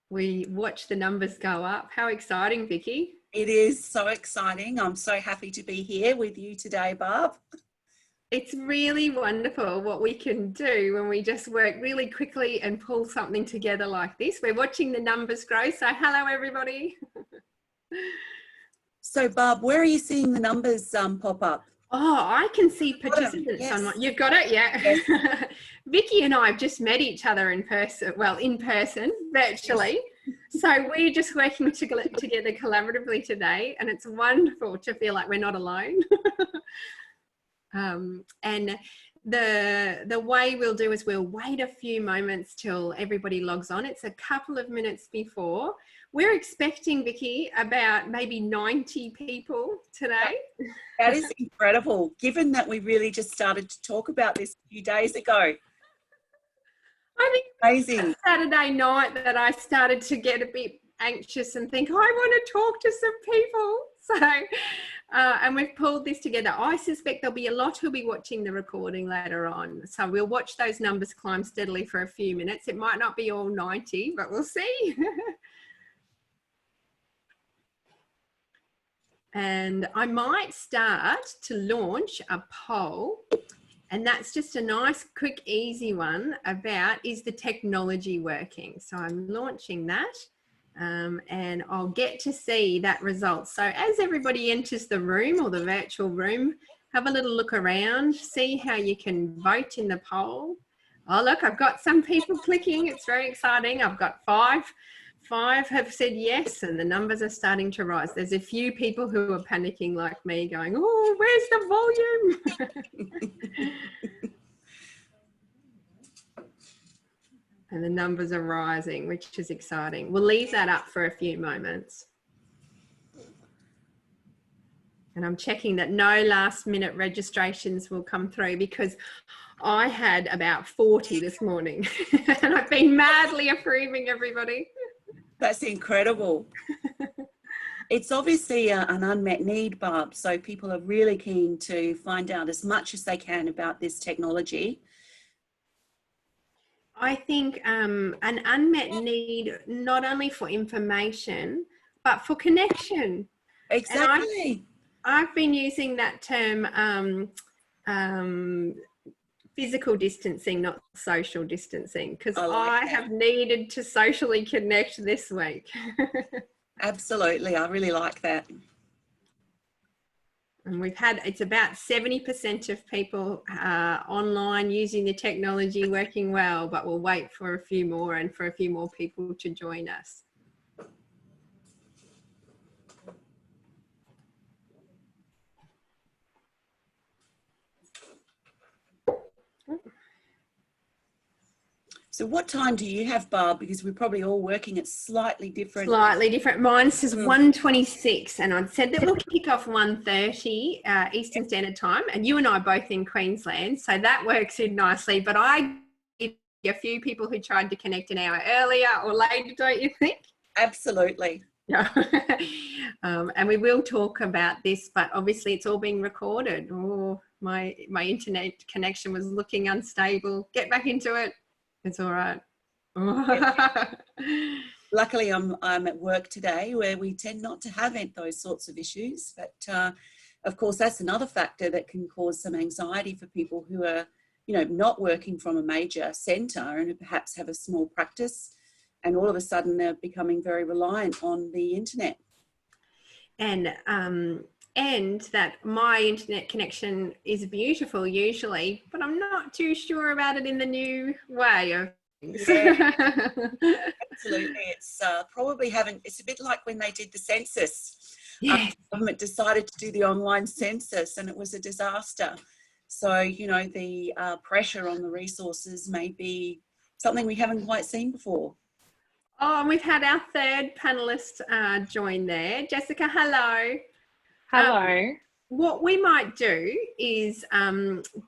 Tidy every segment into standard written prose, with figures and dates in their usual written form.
We watch the numbers go up. How exciting, Vikki. It is so exciting. I'm so happy to be here with you today, Barb. It's really wonderful what we can do when we just work really quickly and pull something together like this. We're watching the numbers grow. So hello, everybody. So, Barb, where are you seeing the numbers pop up? Oh, I can see participants yes. on. You've got it, yeah. Yes. Vikki and I have just met each other in person, virtually. Yes. So we're just working together collaboratively today, and it's wonderful to feel like we're not alone. And the way we'll do is we'll wait a few moments till everybody logs on. It's a couple of minutes before. We're expecting, Vikki, about maybe 90 people today. That is incredible, given that we really just started to talk about this a few days ago. I think amazing. Saturday night that I started to get a bit anxious and think, I want to talk to some people. So, and we've pulled this together. I suspect there'll be a lot who'll be watching the recording later on. So we'll watch those numbers climb steadily for a few minutes. It might not be all 90, but we'll see. And I might start to launch a poll, and that's just a nice, quick, easy one about, is the technology working? So I'm launching that, and I'll get to see that result. So as everybody enters the room or the virtual room, have a little look around, see how you can vote in the poll. Oh, look, I've got some people clicking. It's very exciting. I've got five have said yes, and the numbers are starting to rise. There's a few people who are panicking like me, going, oh, where's the volume? And the numbers are rising, which is exciting. We'll leave that up for a few moments. And I'm checking that no last minute registrations will come through, because I had about 40 this morning and I've been madly approving everybody. That's incredible. It's obviously an unmet need, Barb, so people are really keen to find out as much as they can about this technology. I think an unmet need, not only for information, but for connection. Exactly. I've been using that term physical distancing, not social distancing, because I have needed to socially connect this week. Absolutely. I really like that. And we've had, it's about 70% of people online using the technology working well, but we'll wait for a few more and for a few more people to join us. So what time do you have, Barb? Because we're probably all working at slightly different. Slightly different. Mine says 1:26, and I'd said that we'll kick off 1:30 Eastern Standard Time, and you and I are both in Queensland, so that works in nicely. But I did a few people who tried to connect an hour earlier or later, don't you think? Absolutely. Yeah. And we will talk about this, but obviously it's all being recorded. Oh, my internet connection was looking unstable. Get back into it. It's all right. Luckily, I'm at work today, where we tend not to have those sorts of issues. But of course, that's another factor that can cause some anxiety for people who are, not working from a major centre and who perhaps have a small practice, and all of a sudden they're becoming very reliant on the internet. And that my internet connection is beautiful usually, but I'm not too sure about it in the new way of things. Yeah, absolutely. It's probably it's a bit like when they did the census. Yes. The government decided to do the online census and it was a disaster. So, the pressure on the resources may be something we haven't quite seen before. Oh, and we've had our third panellist join there. Jessica, hello. Hello. What we might do is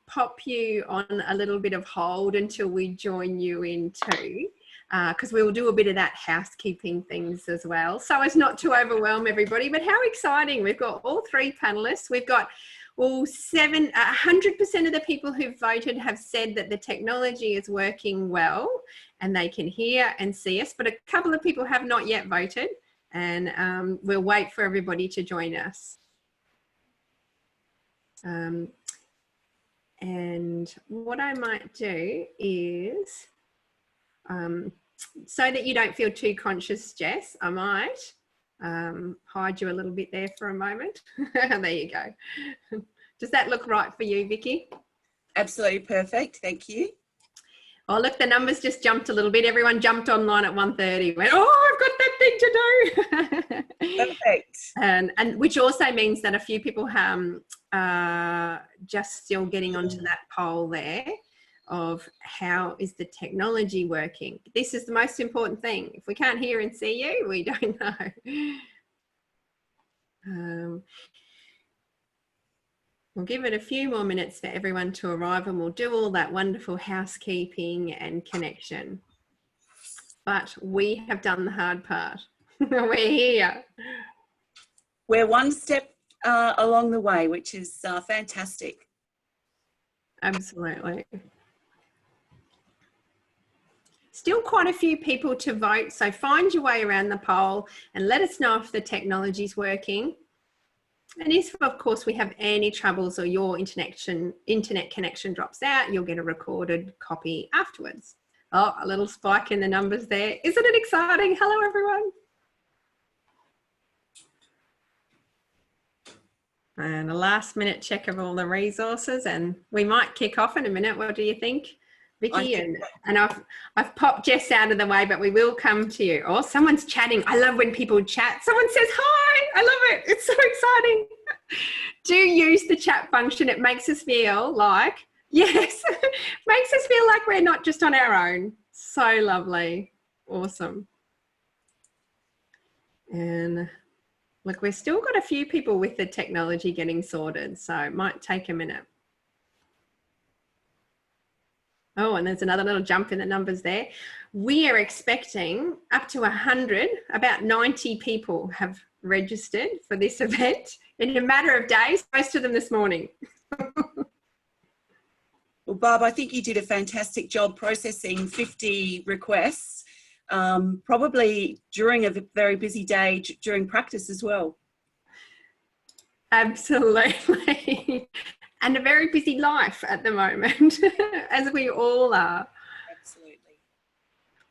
pop you on a little bit of hold until we join you in too, because we will do a bit of that housekeeping things as well, so as not to overwhelm everybody. But how exciting. We've got all three panellists. We've got 100% of the people who voted have said that the technology is working well, and they can hear and see us, but a couple of people have not yet voted, and we'll wait for everybody to join us. And what I might do is, so that you don't feel too conscious, Jess, I might hide you a little bit there for a moment. There you go. Does that look right for you, Vikki? Absolutely perfect. Thank you. Oh, look, the numbers just jumped a little bit. Everyone jumped online at 1:30. Went, oh, I've got that thing to do. Perfect. And which also means that a few people just still getting onto that poll there of how is the technology working. This is the most important thing. If we can't hear and see you, we don't know. We'll give it a few more minutes for everyone to arrive, and we'll do all that wonderful housekeeping and connection. But we have done the hard part. We're here. We're one step along the way, which is fantastic. Absolutely. Still quite a few people to vote, so find your way around the poll and let us know if the technology's working. And if, of course, we have any troubles or your internet connection drops out, you'll get a recorded copy afterwards. Oh, a little spike in the numbers there. Isn't it exciting? Hello, everyone. And a last minute check of all the resources, and we might kick off in a minute. What do you think, Vikki? And I've popped Jess out of the way, but we will come to you. Oh, someone's chatting. I love when people chat. Someone says hi. I love it. It's so exciting. Do use the chat function. It makes us feel like, yes, makes us feel like we're not just on our own. So lovely. Awesome. And look, we've still got a few people with the technology getting sorted, so it might take a minute. Oh, and there's another little jump in the numbers there. We are expecting up to 100, about 90 people have registered for this event in a matter of days, most of them this morning. Well, Barb, I think you did a fantastic job processing 50 requests, probably during a very busy day during practice as well. Absolutely. And a very busy life at the moment, as we all are. Absolutely.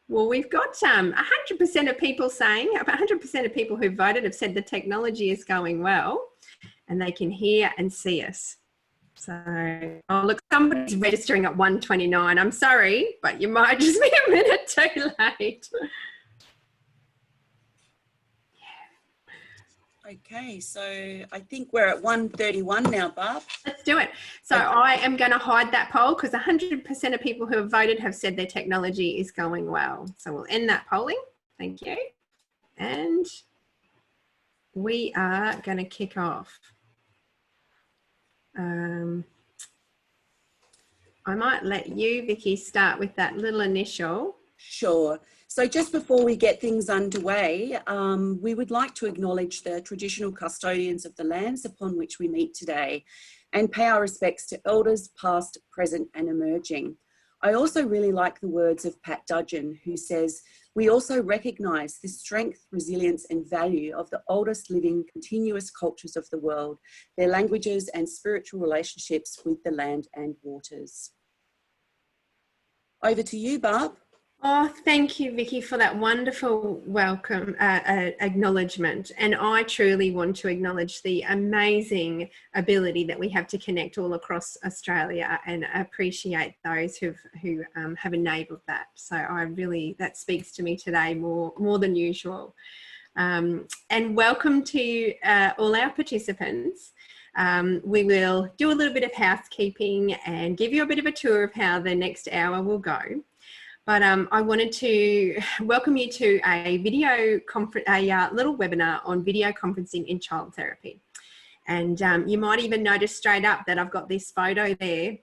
Well, we've got 100% of people saying, 100% of people who voted have said the technology is going well and they can hear and see us. So, oh, look, somebody's registering at 1:29. I'm sorry, but you might just be a minute too late. Okay, so I think we're at 1:31 now, Barb. Let's do it. So I am going to hide that poll because 100% of people who have voted have said their technology is going well. So we'll end that polling. Thank you. And we are going to kick off. I might let you, Vikki, start with that little initial. Sure. So just before we get things underway, we would like to acknowledge the traditional custodians of the lands upon which we meet today and pay our respects to elders past, present and emerging. I also really like the words of Pat Dudgeon, who says, "We also recognise the strength, resilience and value of the oldest living continuous cultures of the world, their languages and spiritual relationships with the land and waters." Over to you, Barb. Oh, thank you, Vikki, for that wonderful welcome, acknowledgement. And I truly want to acknowledge the amazing ability that we have to connect all across Australia and appreciate those who have enabled that. So I really, that speaks to me today more than usual. And welcome to all our participants. We will do a little bit of housekeeping and give you a bit of a tour of how the next hour will go. But I wanted to welcome you to a video conference, a little webinar on video conferencing in child therapy. And you might even notice straight up that I've got this photo there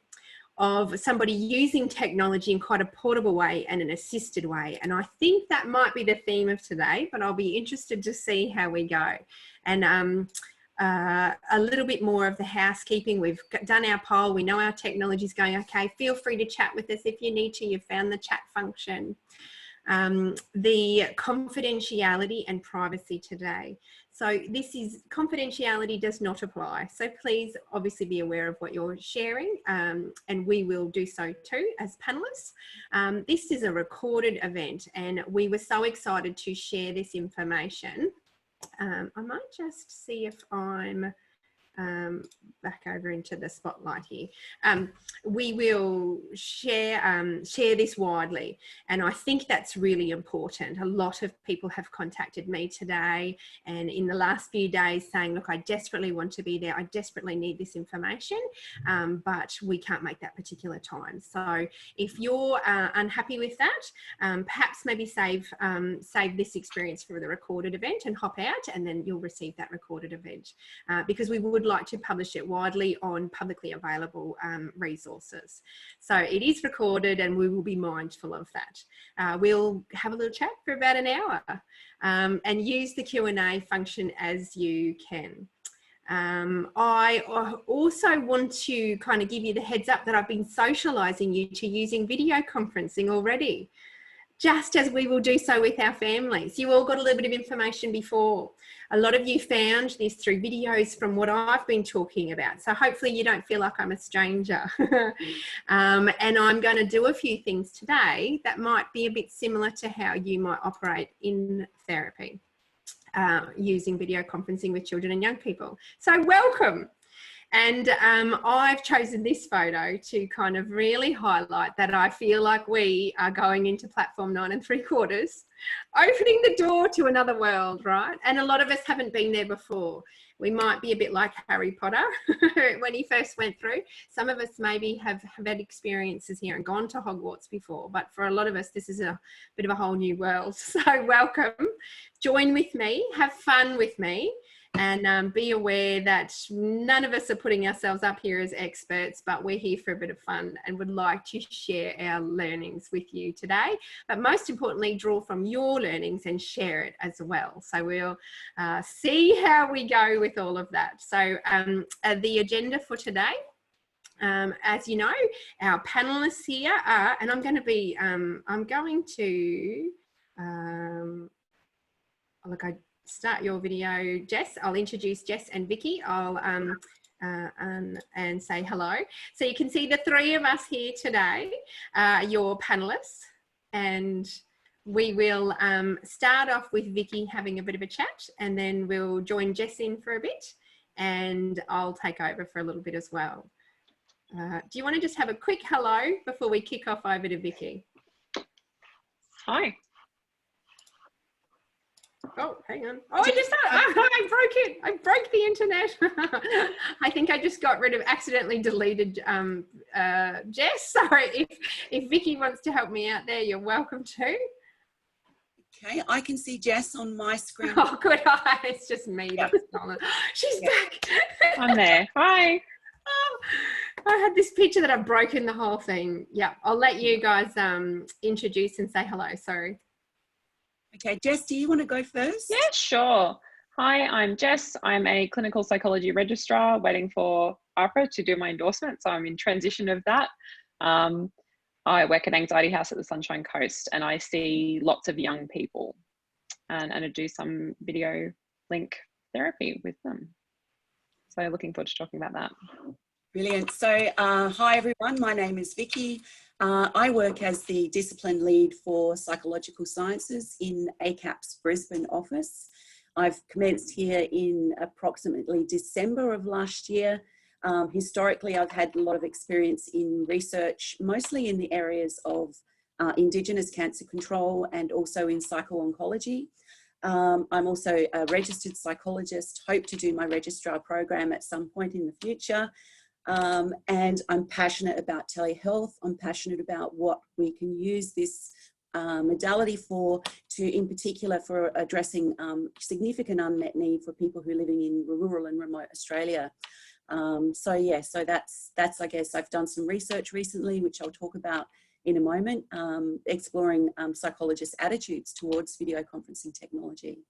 of somebody using technology in quite a portable way and an assisted way. And I think that might be the theme of today, but I'll be interested to see how we go. And a little bit more of the housekeeping. We've done our poll. We know our technology is going okay. Feel free to chat with us if you need to. You've found the chat function. The confidentiality and privacy today. So this is, confidentiality does not apply. So please obviously be aware of what you're sharing, and we will do so too as panelists. This is a recorded event and we were so excited to share this information. I might just see if I'm back over into the spotlight here. We will share this widely, and I think that's really important. A lot of people have contacted me today and in the last few days saying, look, I desperately want to be there, I desperately need this information, but we can't make that particular time. So if you're unhappy with that, perhaps maybe save this experience for the recorded event and hop out, and then you'll receive that recorded event, because we would like to publish it widely on publicly available resources. So it is recorded and we will be mindful of that. We'll have a little chat for about an hour, and use the Q&A function as you can. I also want to kind of give you the heads up that I've been socialising you to using video conferencing already, just as we will do so with our families. You all got a little bit of information before. A lot of you found this through videos from what I've been talking about. So hopefully you don't feel like I'm a stranger. And I'm going to do a few things today that might be a bit similar to how you might operate in therapy, using video conferencing with children and young people. So welcome. And I've chosen this photo to kind of really highlight that I feel like we are going into platform 9 3/4, opening the door to another world, right? And a lot of us haven't been there before. We might be a bit like Harry Potter when he first went through. Some of us maybe have had experiences here and gone to Hogwarts before, but for a lot of us, this is a bit of a whole new world. So welcome, join with me, have fun with me. And be aware that none of us are putting ourselves up here as experts, but we're here for a bit of fun and would like to share our learnings with you today. But most importantly, draw from your learnings and share it as well. So we'll see how we go with all of that. So the agenda for today, as you know, our panelists here are, and I'm going to be, look, I start your video, Jess. I'll introduce Jess and Vikki. I'll and say hello. So you can see the three of us here today are your panelists, and we will start off with Vikki having a bit of a chat, and then we'll join Jess in for a bit, and I'll take over for a little bit as well. Do you want to just have a quick hello before we kick off over to Vikki? Hi. Oh, hang on. Oh, I broke it. I broke the internet. I think I just got rid of, accidentally deleted Jess. Sorry, if Vikki wants to help me out there, you're welcome to. Okay, I can see Jess on my screen. Oh, good. It's just me. Yep. She's back. I'm there. Hi. Oh, I had this picture that I've broken the whole thing. Yeah, I'll let you guys introduce and say hello. Sorry. Okay, Jess, do you want to go first? Yeah, sure. Hi, I'm Jess. I'm a clinical psychology registrar waiting for AHPRA to do my endorsement. So I'm in transition of that. I work at Anxiety House at the Sunshine Coast, and I see lots of young people and I do some video link therapy with them. So looking forward to talking about that. Brilliant. So hi everyone, my name is Vikki. I work as the discipline lead for psychological sciences in ACAP's Brisbane office. I've commenced here in approximately December of last year. Historically, I've had a lot of experience in research, mostly in the areas of Indigenous cancer control and also in psycho-oncology. I'm also a registered psychologist, hope to do my registrar program at some point in the future. And I'm passionate about telehealth. I'm passionate about what we can use this modality for, in particular for addressing significant unmet need for people who are living in rural and remote Australia. So yeah, so that's I guess I've done some research recently, which I'll talk about in a moment, exploring psychologists' attitudes towards video conferencing technology.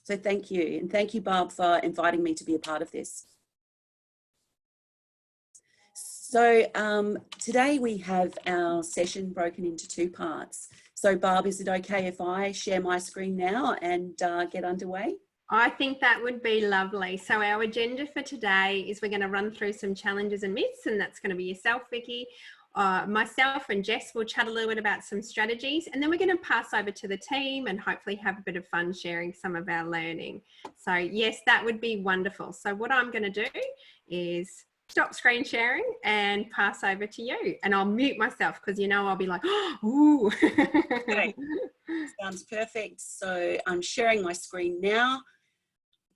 So thank you. And thank you, Barb, for inviting me to be a part of this. So today we have our session broken into 2 parts. So Barb, is it okay if I share my screen now and get underway? I think that would be lovely. So our agenda for today is we're going to run through some challenges and myths, and that's going to be yourself, Vikki. Myself and Jess will chat a little bit about some strategies, and then we're going to pass over to the team and hopefully have a bit of fun sharing some of our learning. So yes, that would be wonderful. So what I'm going to do is stop screen sharing and pass over to you, and I'll mute myself because, you know, I'll be like, oh, ooh. Okay. Sounds perfect. So I'm sharing my screen now.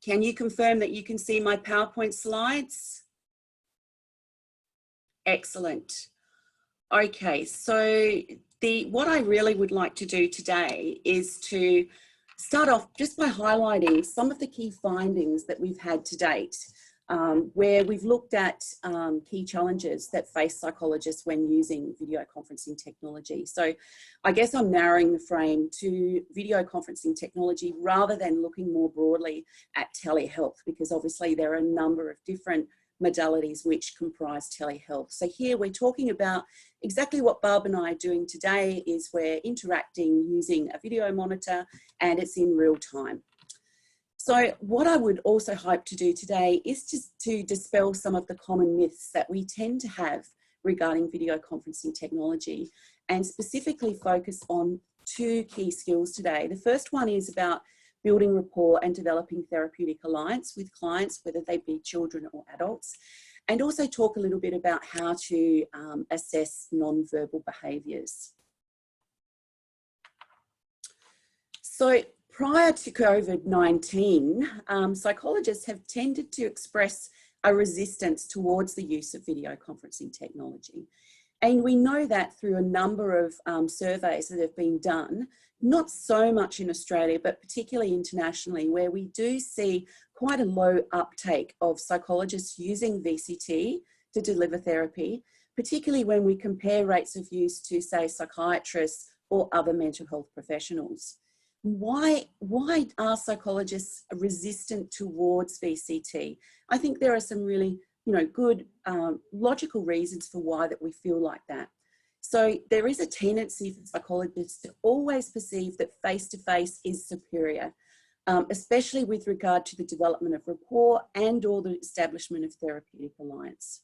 Can you confirm that you can see my PowerPoint slides? Excellent. Okay, so what I really would like to do today is to start off just by highlighting some of the key findings that we've had to date, where we've looked at key challenges that face psychologists when using video conferencing technology. So I guess I'm narrowing the frame to video conferencing technology rather than looking more broadly at telehealth, because obviously there are a number of different modalities which comprise telehealth. So here we're talking about exactly what Barb and I are doing today. Is we're interacting using a video monitor, and it's in real time. So what I would also hope to do today is just to dispel some of the common myths that we tend to have regarding video conferencing technology, and specifically focus on 2 key skills today. The first one is about building rapport and developing therapeutic alliance with clients, whether they be children or adults, and also talk a little bit about how to assess non-verbal behaviours. So prior to COVID-19, psychologists have tended to express a resistance towards the use of video conferencing technology. And we know that through a number of surveys that have been done, not so much in Australia, but particularly internationally, where we do see quite a low uptake of psychologists using VCT to deliver therapy, particularly when we compare rates of use to, say, psychiatrists or other mental health professionals. Why are psychologists resistant towards VCT? I think there are some really good logical reasons for why that we feel like that. So there is a tendency for psychologists to always perceive that face-to-face is superior, especially with regard to the development of rapport and or the establishment of therapeutic alliance.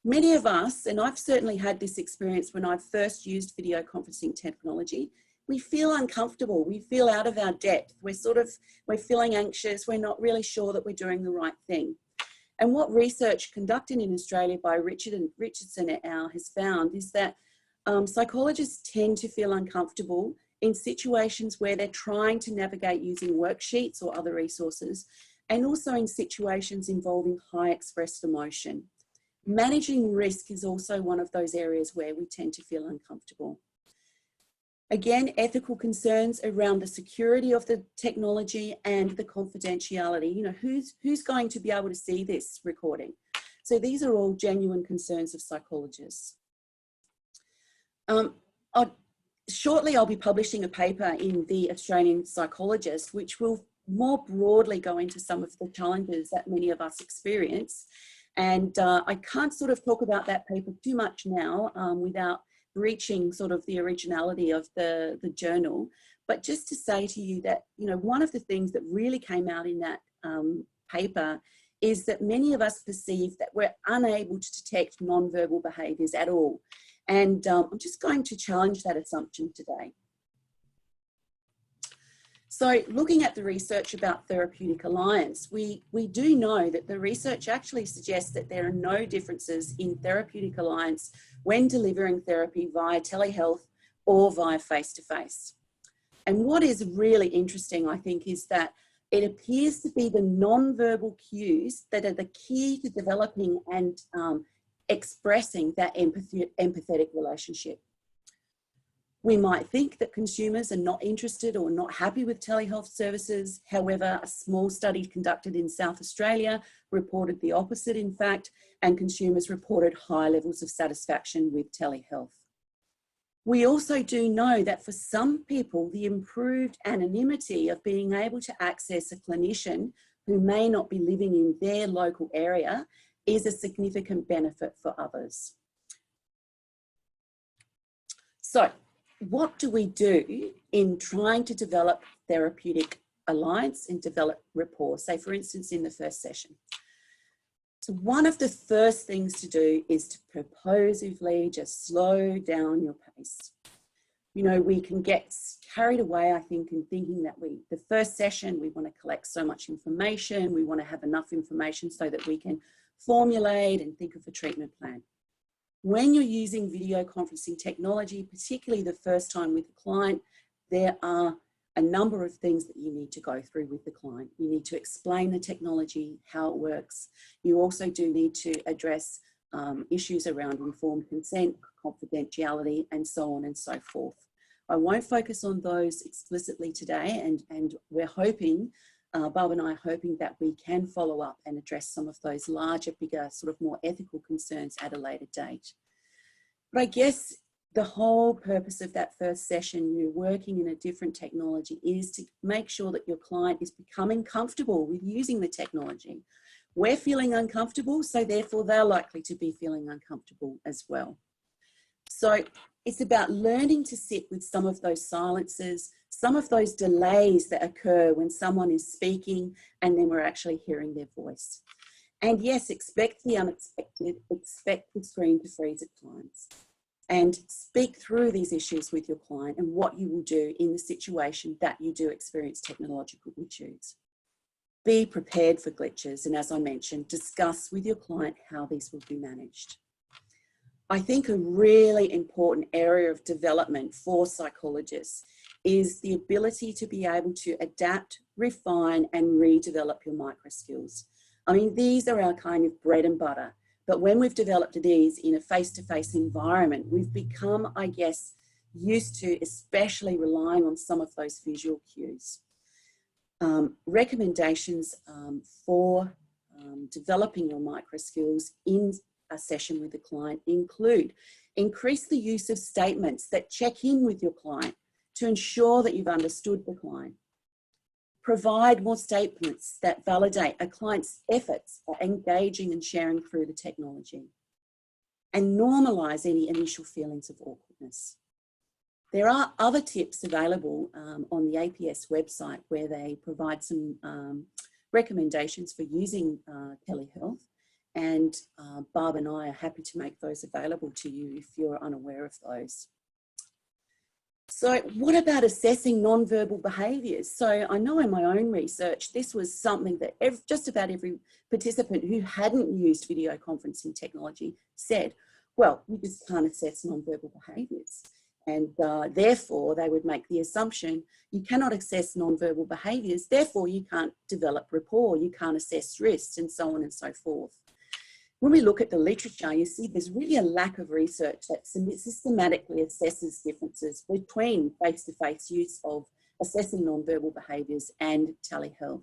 Many of us, and I've certainly had this experience when I first used video conferencing technology, we feel uncomfortable, we feel out of our depth, we're feeling anxious, we're not really sure that we're doing the right thing. And what research conducted in Australia by Richardson et al. Has found is that psychologists tend to feel uncomfortable in situations where they're trying to navigate using worksheets or other resources, and also in situations involving high expressed emotion. Managing risk is also one of those areas where we tend to feel uncomfortable. Again, ethical concerns around the security of the technology and the confidentiality. Who's going to be able to see this recording? So these are all genuine concerns of psychologists. Shortly, I'll be publishing a paper in the Australian Psychologist, which will more broadly go into some of the challenges that many of us experience. And I can't sort of talk about that paper too much now without reaching sort of the originality of the journal, but just to say to you that, one of the things that really came out in that paper is that many of us perceive that we're unable to detect non-verbal behaviours at all. And I'm just going to challenge that assumption today. So looking at the research about therapeutic alliance, we do know that the research actually suggests that there are no differences in therapeutic alliance when delivering therapy via telehealth or via face-to-face. And what is really interesting, I think, is that it appears to be the non-verbal cues that are the key to developing and expressing that empathetic relationship. We might think that consumers are not interested or not happy with telehealth services. However, a small study conducted in South Australia reported the opposite, in fact, and consumers reported high levels of satisfaction with telehealth. We also do know that for some people, the improved anonymity of being able to access a clinician who may not be living in their local area is a significant benefit for others. So, what do we do in trying to develop therapeutic alliance and develop rapport? Say, for instance, in the first session. So one of the first things to do is to purposefully just slow down your pace. You know, we can get carried away, I think, in thinking that the first session, we want to collect so much information, we want to have enough information so that we can formulate and think of a treatment plan. When you're using video conferencing technology, particularly the first time with a client, there are a number of things that you need to go through with the client. You need to explain the technology, how it works. You also do need to address issues around informed consent, confidentiality, and so on and so forth. I won't focus on those explicitly today, and we're hoping, Barb and I are hoping that we can follow up and address some of those larger, bigger, sort of more ethical concerns at a later date. But I guess the whole purpose of that first session, you're working in a different technology, is to make sure that your client is becoming comfortable with using the technology. We're feeling uncomfortable, so therefore they're likely to be feeling uncomfortable as well. So it's about learning to sit with some of those silences, some of those delays that occur when someone is speaking and then we're actually hearing their voice. And yes, expect the unexpected, expect the screen to freeze at times. And speak through these issues with your client and what you will do in the situation that you do experience technological issues. Be prepared for glitches, and as I mentioned, discuss with your client how these will be managed. I think a really important area of development for psychologists is the ability to be able to adapt, refine, and redevelop your micro skills. I mean, these are our kind of bread and butter. But when we've developed these in a face-to-face environment, we've become, I guess, used to especially relying on some of those visual cues. Recommendations for developing your micro skills in a session with a client include increase the use of statements that check in with your client to ensure that you've understood the client. Provide more statements that validate a client's efforts at engaging and sharing through the technology. And normalize any initial feelings of awkwardness. There are other tips available on the APS website where they provide some recommendations for using telehealth. And Barb and I are happy to make those available to you if you're unaware of those. So what about assessing non-verbal behaviours? So I know in my own research, this was something that just about every participant who hadn't used video conferencing technology said, well, you just can't assess non-verbal behaviours. And therefore, they would make the assumption, you cannot assess non-verbal behaviours, therefore you can't develop rapport, you can't assess risks, and so on and so forth. When we look at the literature, you see there's really a lack of research that systematically assesses differences between face-to-face use of assessing non-verbal behaviours and telehealth.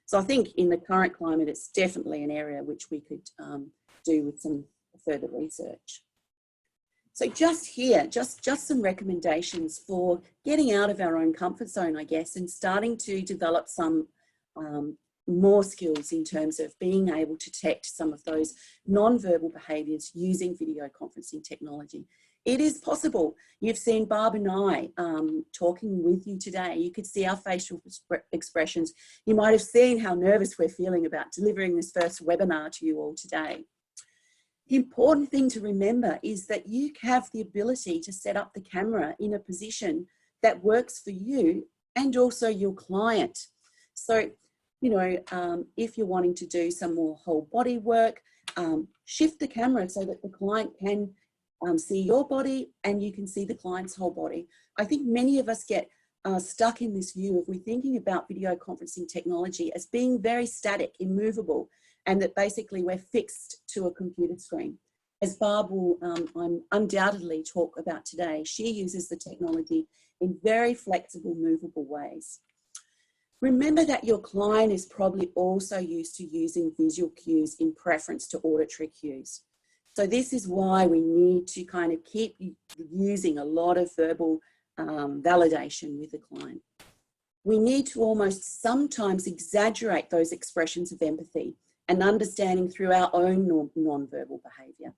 So I think in the current climate, it's definitely an area which we could do with some further research. So just here, just some recommendations for getting out of our own comfort zone, I guess, and starting to develop some more skills in terms of being able to detect some of those non-verbal behaviours using video conferencing technology. It is possible. You've seen Barb and I talking with you today. You could see our facial expressions. You might have seen how nervous we're feeling about delivering this first webinar to you all today. The important thing to remember is that you have the ability to set up the camera in a position that works for you and also your client. So, you know, if you're wanting to do some more whole body work, shift the camera so that the client can see your body and you can see the client's whole body. I think many of us get stuck in this view of we're thinking about video conferencing technology as being very static, immovable, and that basically we're fixed to a computer screen. As Barb will undoubtedly talk about today, she uses the technology in very flexible, movable ways. Remember that your client is probably also used to using visual cues in preference to auditory cues. So this is why we need to kind of keep using a lot of verbal validation with the client. We need to almost sometimes exaggerate those expressions of empathy and understanding through our own non-verbal behaviour.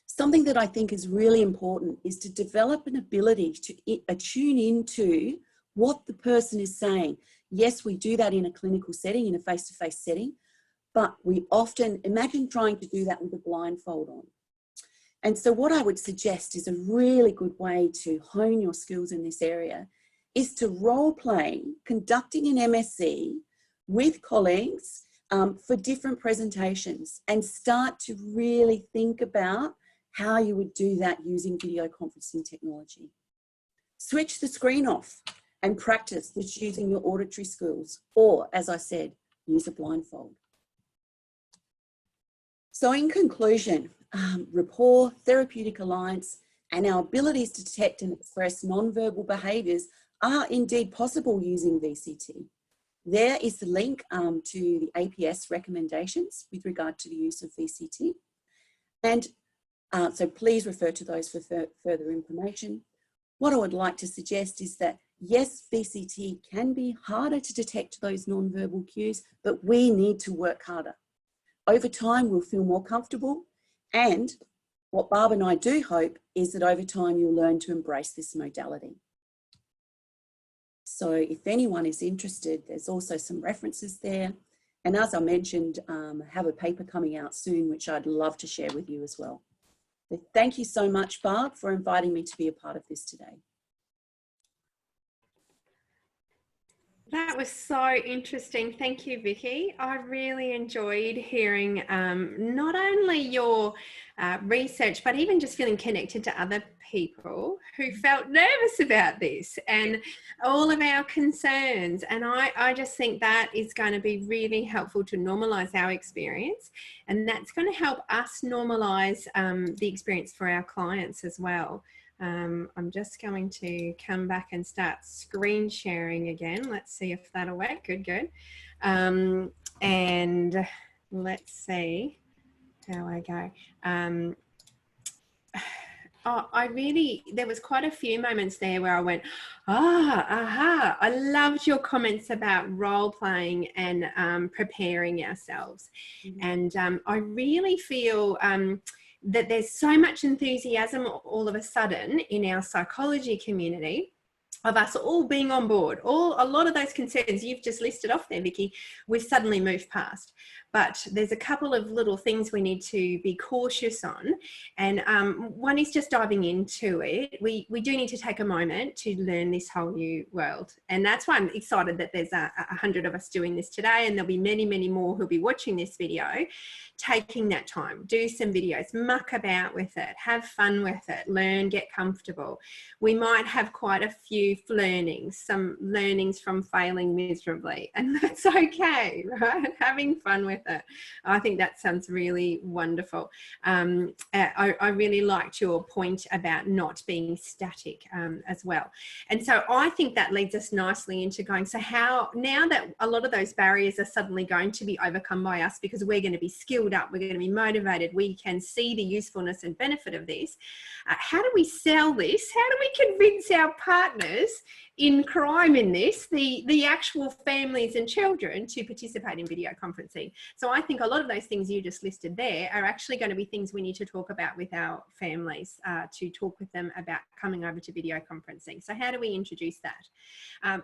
Something that I think is really important is to develop an ability to attune into what the person is saying. Yes, we do that in a clinical setting, in a face-to-face setting, but we often imagine trying to do that with a blindfold on. And so what I would suggest is a really good way to hone your skills in this area is to role play, conducting an MSc with colleagues for different presentations, and start to really think about how you would do that using video conferencing technology. Switch the screen off and practice just using your auditory skills, or, as I said, use a blindfold. So in conclusion, rapport, therapeutic alliance, and our abilities to detect and express non-verbal behaviours are indeed possible using VCT. There is the link to the APS recommendations with regard to the use of VCT. And so please refer to those for further information. What I would like to suggest is that, yes, VCT can be harder to detect those non-verbal cues, but we need to work harder. Over time, we'll feel more comfortable, and what Barb and I do hope is that over time you'll learn to embrace this modality. So if anyone is interested, there's also some references there. And as I mentioned, I have a paper coming out soon, which I'd love to share with you as well. So thank you so much, Barb, for inviting me to be a part of this today. That was so interesting. Thank you, Vikki. I really enjoyed hearing not only your research, but even just feeling connected to other people who felt nervous about this and all of our concerns. And I just think that is going to be really helpful to normalise our experience. And that's going to help us normalise the experience for our clients as well. I'm just going to come back and start screen sharing again. Let's see if that'll work. Good, good. And let's see how I go. There was quite a few moments there where I went, aha. I loved your comments about role playing and preparing ourselves. Mm-hmm. And I really feel that there's so much enthusiasm all of a sudden in our psychology community of us all being on board. A lot of those concerns you've just listed off there, Vikki, we've suddenly moved past. But there's a couple of little things we need to be cautious on. And one is just diving into it. We do need to take a moment to learn this whole new world. And that's why I'm excited that there's 100 of us doing this today. And there'll be many, many more who'll be watching this video, taking that time, do some videos, muck about with it, have fun with it, learn, get comfortable. We might have quite a few learnings, some learnings from failing miserably, and that's okay, right? Having fun with it. I think that sounds really wonderful. I really liked your point about not being static as well. And so I think that leads us nicely into going, so how, now that a lot of those barriers are suddenly going to be overcome by us because we're going to be skilled up, we're going to be motivated, we can see the usefulness and benefit of this. How do we sell this? How do we convince our partners in crime in this, the actual families and children, to participate in video conferencing? So I think a lot of those things you just listed there are actually going to be things we need to talk about with our families, to talk with them about coming over to video conferencing. So how do we introduce that?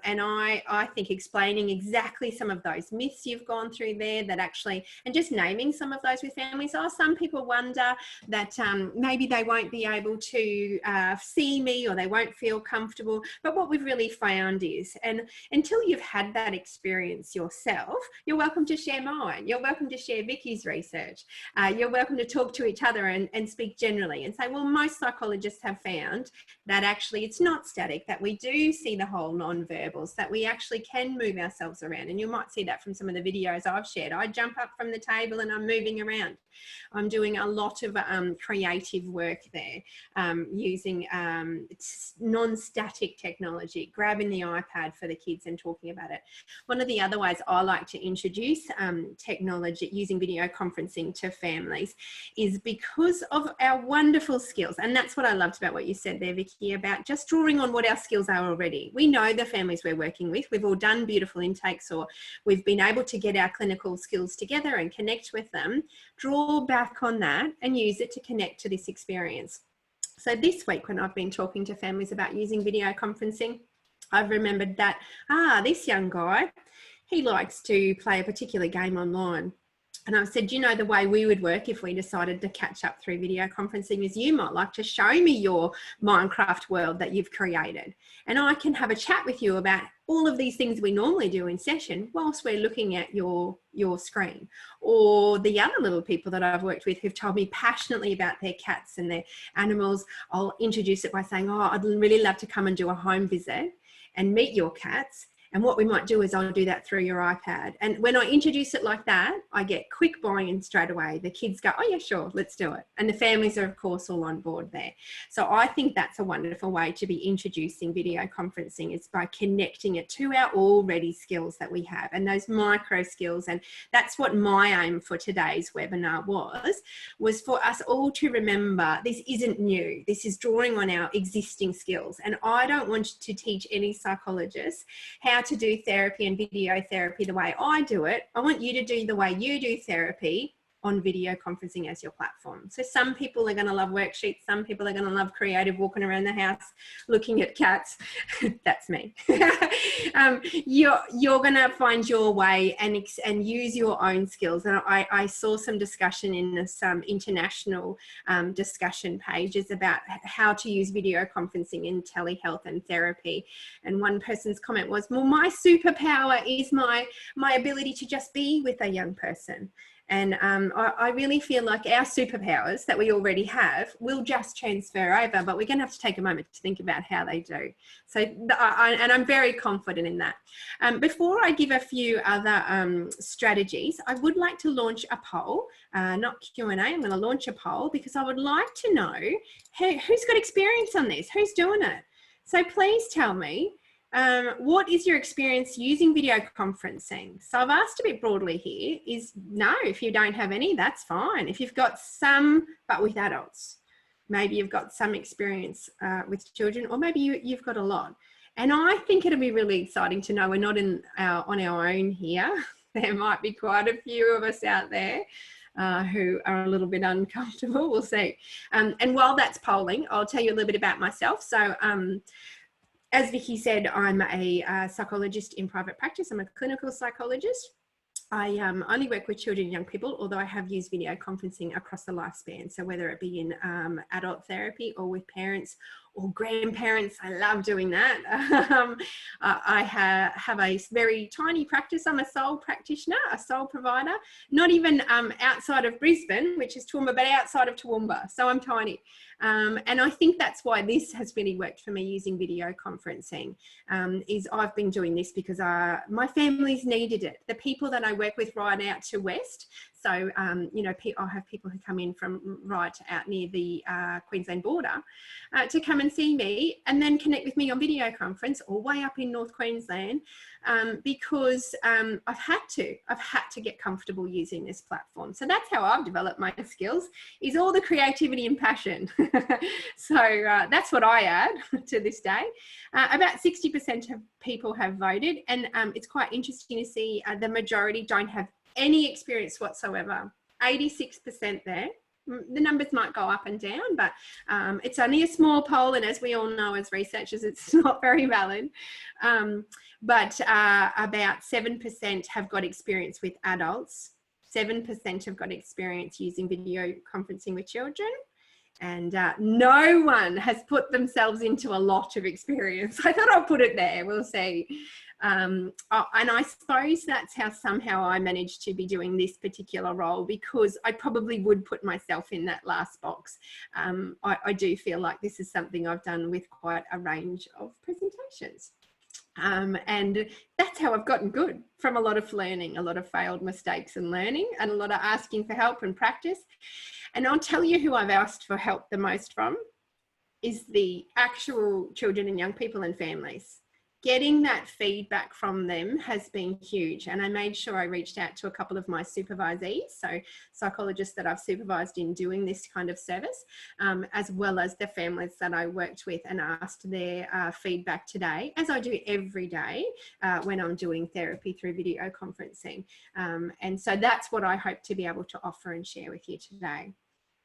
And I think explaining exactly some of those myths you've gone through there, that actually, and just naming some of those with families. Oh, some people wonder that maybe they won't be able to see me, or they won't feel comfortable. But what we've really found is, and until you've had that experience yourself, you're welcome to share mine. You're welcome to share Vikki's research. You're welcome to talk to each other and speak generally and say, well, most psychologists have found that actually it's not static, that we do see the whole non-verbals, that we actually can move ourselves around. And you might see that from some of the videos I've shared. I jump up from the table and I'm moving around. I'm doing a lot of creative work there, using non-static technology, grabbing the iPad for the kids and talking about it. One of the other ways I like to introduce technology using video conferencing to families is because of our wonderful skills. And that's what I loved about what you said there, Vikki, about just drawing on what our skills are already. We know the families we're working with. We've all done beautiful intakes, or we've been able to get our clinical skills together and connect with them. Draw back on that and use it to connect to this experience. So this week, when I've been talking to families about using video conferencing, I've remembered that, this young guy, he likes to play a particular game online. And I've said, you know, the way we would work if we decided to catch up through video conferencing is you might like to show me your Minecraft world that you've created. And I can have a chat with you about all of these things we normally do in session whilst we're looking at your screen. Or the other little people that I've worked with who've told me passionately about their cats and their animals, I'll introduce it by saying, I'd really love to come and do a home visit and meet your cats. And what we might do is I'll do that through your iPad. And when I introduce it like that, I get quick buy-in straight away. The kids go, oh yeah, sure, let's do it. And the families are of course all on board there. So I think that's a wonderful way to be introducing video conferencing, is by connecting it to our already skills that we have and those micro skills. And that's what my aim for today's webinar was for us all to remember this isn't new. This is drawing on our existing skills. And I don't want to teach any psychologists how to do therapy and video therapy the way I do it. I want you to do the way you do therapy on video conferencing as your platform. So some people are going to love worksheets. Some people are going to love creative, walking around the house, looking at cats. That's me. You're going to find your way and use your own skills. And I saw some discussion in some international discussion pages about how to use video conferencing in telehealth and therapy. And one person's comment was, well, my superpower is my ability to just be with a young person. And I really feel like our superpowers that we already have will just transfer over, but we're going to have to take a moment to think about how they do. So, and I'm very confident in that. Before I give a few other strategies, I would like to launch a poll, not Q&A. I'm going to launch a poll because I would like to know who's got experience on this, who's doing it. So please tell me, what is your experience using video conferencing? So I've asked a bit broadly here is no, if you don't have any, that's fine. If you've got some, but with adults, maybe you've got some experience with children, or maybe you've got a lot. And I think it'll be really exciting to know we're not on our own here. There might be quite a few of us out there who are a little bit uncomfortable. We'll see. And while that's polling, I'll tell you a little bit about myself. So, as Vikki said, I'm a psychologist in private practice. I'm a clinical psychologist. I only work with children and young people, although I have used video conferencing across the lifespan. So whether it be in adult therapy or with parents or grandparents, I love doing that. I have a very tiny practice. I'm a sole practitioner, a sole provider, not even outside of Brisbane, which is Toowoomba, but outside of Toowoomba. So I'm tiny. And I think that's why this has really worked for me using video conferencing, is I've been doing this because my family's needed it. The people that I work with right out to West. So, you know, I have people who come in from right out near the Queensland border to come and see me and then connect with me on video conference, or way up in North Queensland, because I've had to get comfortable using this platform. So that's how I've developed my skills, is all the creativity and passion. So that's what I add to this day. About 60% of people have voted, and it's quite interesting to see the majority don't have any experience whatsoever. 86% there. The numbers might go up and down, but it's only a small poll, and as we all know as researchers, it's not very valid. But about 7% have got experience with adults. 7% have got experience using video conferencing with children. And no one has put themselves into a lot of experience. I thought I'll put it there, we'll see. And I suppose that's how somehow I managed to be doing this particular role, because I probably would put myself in that last box. I do feel like this is something I've done with quite a range of presentations. And that's how I've gotten good, from a lot of learning, a lot of failed mistakes and learning, and a lot of asking for help and practice. And I'll tell you who I've asked for help the most from is the actual children and young people and families. getting that feedback from them has been huge. And I made sure I reached out to a couple of my supervisees, so psychologists that I've supervised in doing this kind of service, as well as the families that I worked with, and asked their feedback today, as I do every day when I'm doing therapy through video conferencing. And so that's what I hope to be able to offer and share with you today.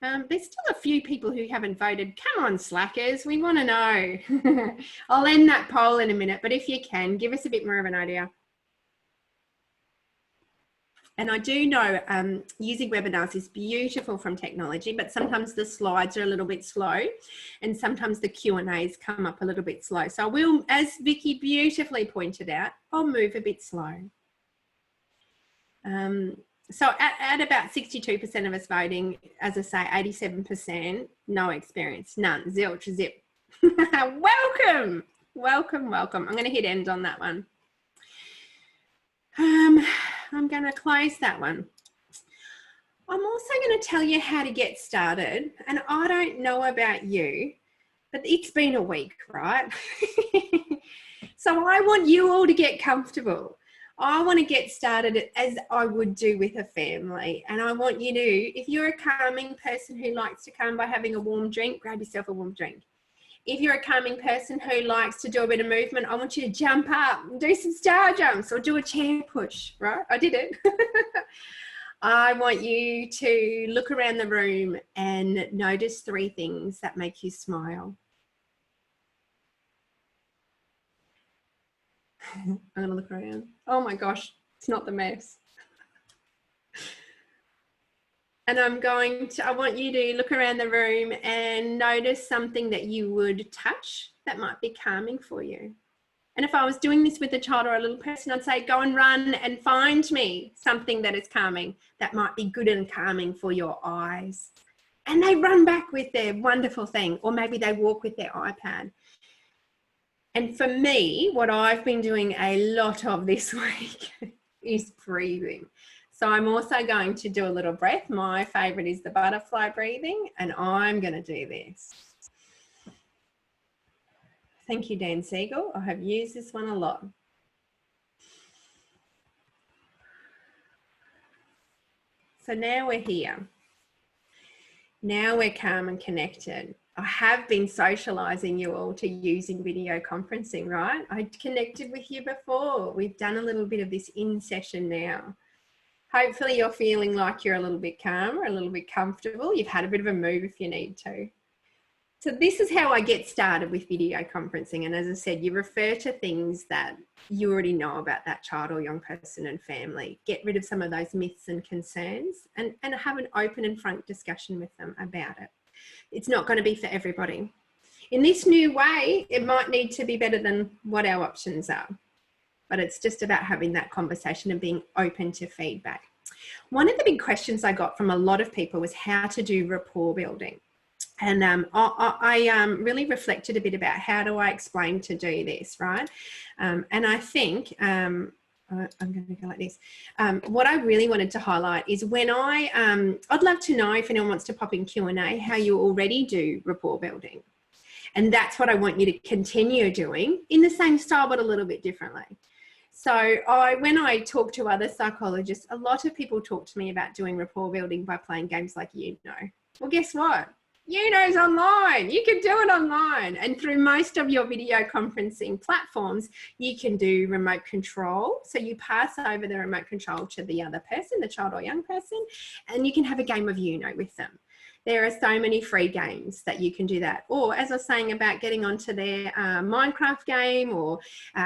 There's still a few people who haven't voted. Come on, slackers, we want to know. I'll end that poll in a minute, but if you can, give us a bit more of an idea. And I do know using webinars is beautiful from technology, but sometimes the slides are a little bit slow, and sometimes the Q&As come up a little bit slow. So I will, as Vikki beautifully pointed out, I'll move a bit slow. So at about 62% of us voting, as I say, 87%, no experience, none, zilch, zip. Welcome, welcome, welcome. I'm going to hit end on that one. I'm going to close that one. I'm also going to tell you how to get started. And I don't know about you, but it's been a week, right? So I want you all to get comfortable. I want to get started as I would do with a family. And I want you to, if you're a calming person who likes to calm by having a warm drink, grab yourself a warm drink. If you're a calming person who likes to do a bit of movement, I want you to jump up and do some star jumps or do a chair push, right? I did it. I want you to look around the room and notice 3 things that make you smile. I'm going to look around. Oh my gosh, it's not the mess. And I want you to look around the room and notice something that you would touch that might be calming for you. And if I was doing this with a child or a little person, I'd say, go and run and find me something that is calming, that might be good and calming for your eyes. And they run back with their wonderful thing, or maybe they walk with their iPad. And for me, what I've been doing a lot of this week is breathing. So I'm also going to do a little breath. My favorite is the butterfly breathing, and I'm going to do this. Thank you, Dan Siegel. I have used this one a lot. So now we're here. Now we're calm and connected. I have been socializing you all to using video conferencing, right? I connected with you before. We've done a little bit of this in session now. Hopefully you're feeling like you're a little bit calmer, a little bit comfortable. You've had a bit of a move if you need to. So this is how I get started with video conferencing. And as I said, you refer to things that you already know about that child or young person and family. Get rid of some of those myths and concerns, and have an open and frank discussion with them about it. It's not going to be for everybody. In this new way, it might need to be better than what our options are. But it's just about having that conversation and being open to feedback. One of the big questions I got from a lot of people was how to do rapport building. And I really reflected a bit about how do I explain to do this, right? And I think, I'm going to go like this. What I really wanted to highlight is when I'd love to know if anyone wants to pop in Q&A, how you already do rapport building. And that's what I want you to continue doing in the same style, but a little bit differently. So when I talk to other psychologists, a lot of people talk to me about doing rapport building by playing games like UNO. Well, guess what? UNO's online. You can do it online. And through most of your video conferencing platforms, you can do remote control. So you pass over the remote control to the other person, the child or young person, and you can have a game of UNO with them. There are so many free games that you can do that. Or as I was saying about getting onto their Minecraft game, or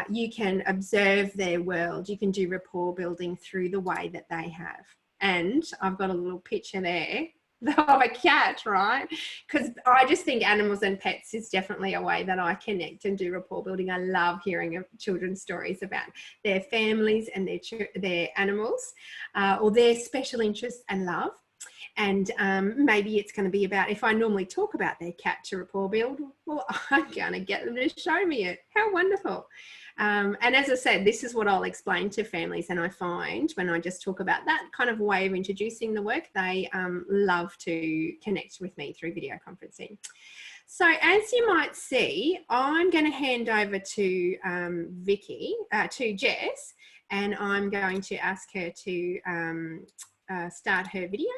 you can observe their world. You can do rapport building through the way that they have. And I've got a little picture there of a cat, right? Because I just think animals and pets is definitely a way that I connect and do rapport building. I love hearing children's stories about their families and their animals, or their special interests and love. And maybe it's going to be about, if I normally talk about their cat to rapport build, well, I'm going to get them to show me it. How wonderful. And as I said, this is what I'll explain to families. And I find when I just talk about that kind of way of introducing the work, they love to connect with me through video conferencing. So as you might see, I'm going to hand over to Vikki, to Jess, and I'm going to ask her to start her video.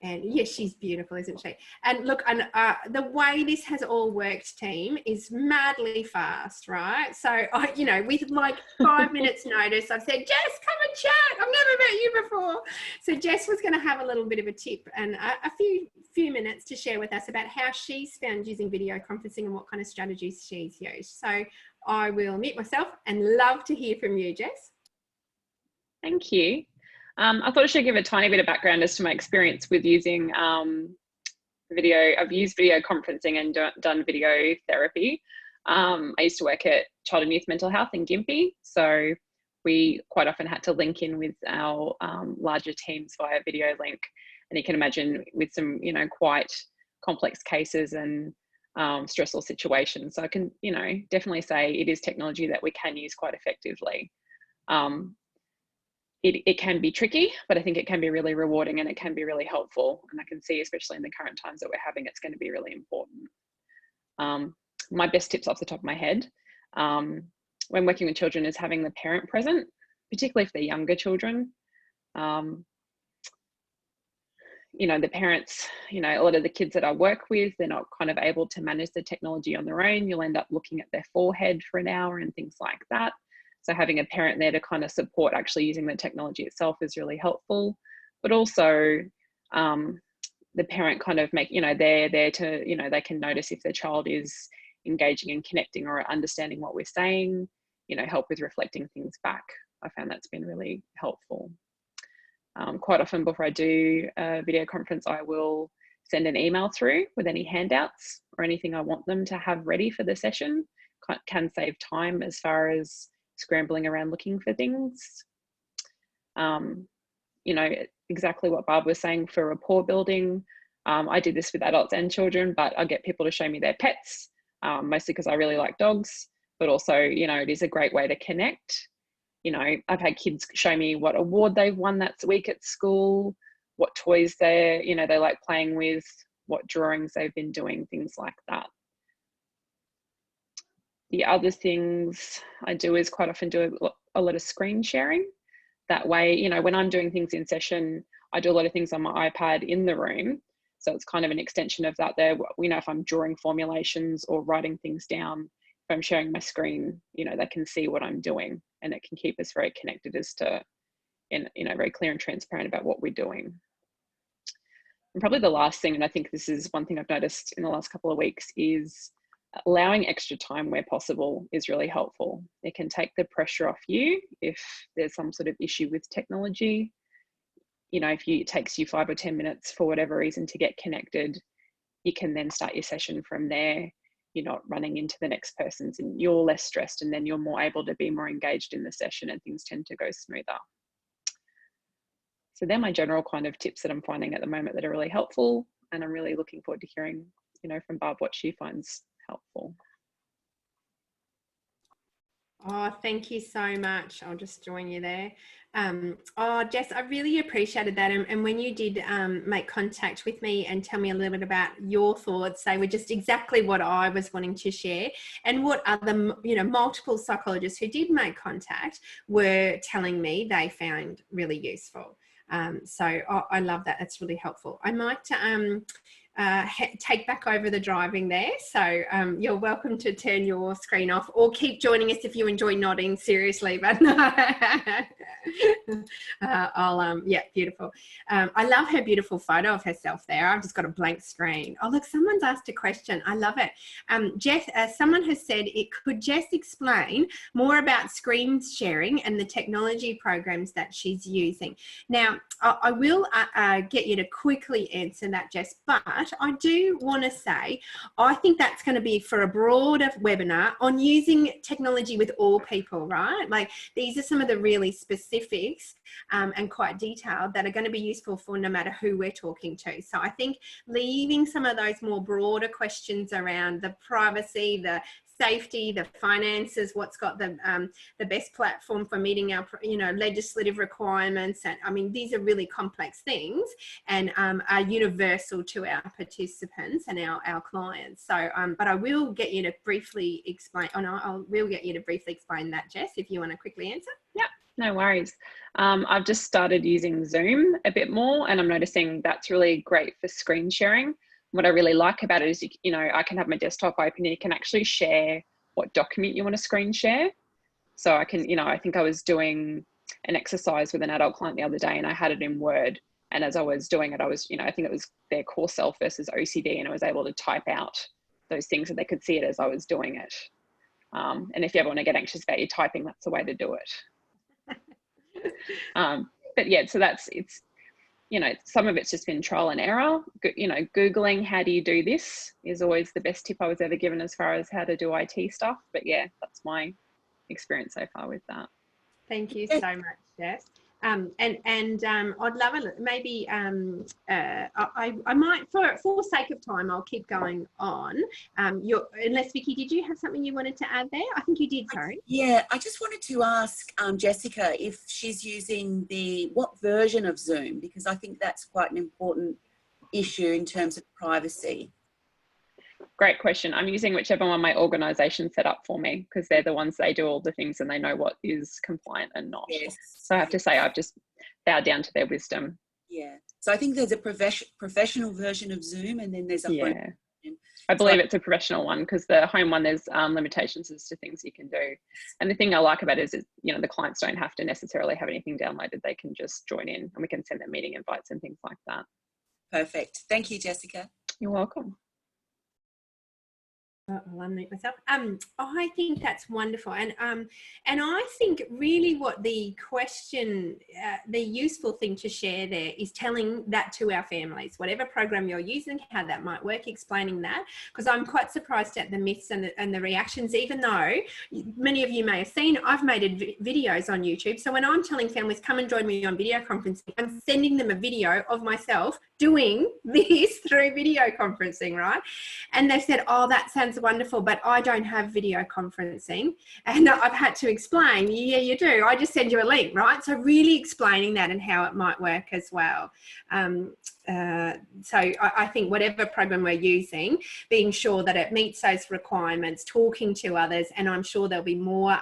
And yes, she's beautiful, isn't she? And look, the way this has all worked, team, is madly fast, right? So, you know, with like 5 minutes notice, I've said, Jess, come and chat. I've never met you before. So Jess was going to have a little bit of a tip and a few minutes to share with us about how she's found using video conferencing and what kind of strategies she's used. So I will mute myself and love to hear from you, Jess. Thank you. I thought I should give a tiny bit of background as to my experience with using video. I've used video conferencing and done video therapy. I used to work at Child and Youth Mental Health in Gympie, so we quite often had to link in with our larger teams via video link. And you can imagine with some, you know, quite complex cases and stressful situations. So I can, you know, definitely say it is technology that we can use quite effectively. It can be tricky, but I think it can be really rewarding and it can be really helpful. And I can see, especially in the current times that we're having, it's going to be really important. My best tips off the top of my head, when working with children, is having the parent present, particularly if they're younger children. You know, the parents, you know, a lot of the kids that I work with, they're not kind of able to manage the technology on their own. You'll end up looking at their forehead for an hour and things like that. So having a parent there to kind of support actually using the technology itself is really helpful. But also the parent kind of make, you know, they're there to, you know, they can notice if their child is engaging and connecting or understanding what we're saying, you know, help with reflecting things back. I found that's been really helpful. Quite often before I do a video conference, I will send an email through with any handouts or anything I want them to have ready for the session. Can save time as far as scrambling around looking for things. You know, exactly what Barb was saying for rapport building. I did this with adults and children, but I get people to show me their pets, mostly because I really like dogs, but also, you know, it is a great way to connect. You know, I've had kids show me what award they've won that week at school, what toys they like playing with, what drawings they've been doing, things like that. The other things I do is quite often do a lot of screen sharing. That way, you know, when I'm doing things in session, I do a lot of things on my iPad in the room. So it's kind of an extension of that there. You know, if I'm drawing formulations or writing things down, if I'm sharing my screen, you know, they can see what I'm doing and it can keep us very connected as to, and, you know, very clear and transparent about what we're doing. And probably the last thing, and I think this is one thing I've noticed in the last couple of weeks, is allowing extra time where possible is really helpful. It can take the pressure off you if there's some sort of issue with technology. You know, if it takes you 5 or 10 minutes for whatever reason to get connected, you can then start your session from there. You're not running into the next person's and you're less stressed, and then you're more able to be more engaged in the session and things tend to go smoother. So they're my general kind of tips that I'm finding at the moment that are really helpful. And I'm really looking forward to hearing, you know, from Barb what she finds helpful. Oh, thank you so much. I'll just join you there. Oh, Jess, I really appreciated that. And when you did make contact with me and tell me a little bit about your thoughts, they were just exactly what I was wanting to share, and what other, you know, multiple psychologists who did make contact were telling me they found really useful. So I love that. That's really helpful. I might take back over the driving there. So you're welcome to turn your screen off or keep joining us if you enjoy nodding, seriously, but no. Yeah, beautiful. I love her beautiful photo of herself there. I've just got a blank screen. Oh, look, someone's asked a question. I love it. Jess, someone has said, could Jess explain more about screen sharing and the technology programs that she's using? Now, I will get you to quickly answer that, Jess, but I do want to say, I think that's going to be for a broader webinar on using technology with all people, right? Like, these are some of the really specifics and quite detailed that are going to be useful for no matter who we're talking to. So I think leaving some of those more broader questions around the privacy, the safety, the finances, what's got the best platform for meeting our, legislative requirements. And I mean, these are really complex things and are universal to our participants and our clients. So, but I will get you to briefly explain, we'll get you to briefly explain that, Jess, if you want to quickly answer. Yeah, no worries. I've just started using Zoom a bit more, and I'm noticing that's really great for screen sharing. What I really like about it is, I can have my desktop open and you can actually share what document you want to screen share. So I can, I think I was doing an exercise with an adult client the other day and I had it in Word. And as I was doing it, I was, I think it was their core self versus OCD, and I was able to type out those things so they could see it as I was doing it. And if you ever want to get anxious about your typing, that's the way to do it. But yeah, so it's, some of it's just been trial and error. Googling how do you do this is always the best tip I was ever given as far as how to do IT stuff. But yeah, that's my experience so far with that. Thank you so much, Jess. I'd love it. Maybe I might, for sake of time, I'll keep going on. Unless Vikki, did you have something you wanted to add there? I think you did. Sorry. Yeah, I just wanted to ask Jessica if she's using what version of Zoom, because I think that's quite an important issue in terms of privacy. Great question. I'm using whichever one my organisation set up for me, because they're the ones, they do all the things and they know what is compliant and not. Yes. So I have to say I've just bowed down to their wisdom. Yeah. So I think there's a professional version of Zoom, and then there's a home version. I believe it's a professional one, because the home one, there's limitations as to things you can do. And the thing I like about it is, the clients don't have to necessarily have anything downloaded. They can just join in and we can send them meeting invites and things like that. Perfect. Thank you, Jessica. You're welcome. I'll unmute myself. I think that's wonderful, and I think really what the question, the useful thing to share there is telling that to our families, whatever program you're using, how that might work, explaining that, because I'm quite surprised at the myths and the reactions. Even though many of you may have seen, I've made videos on YouTube. So when I'm telling families, come and join me on video conferencing, I'm sending them a video of myself doing this through video conferencing, right? And they've said, oh, that sounds wonderful, but I don't have video conferencing. And I've had to explain, yeah, you do. I just send you a link, right? So really explaining that and how it might work as well. So I think whatever program we're using, being sure that it meets those requirements, talking to others, and I'm sure there'll be more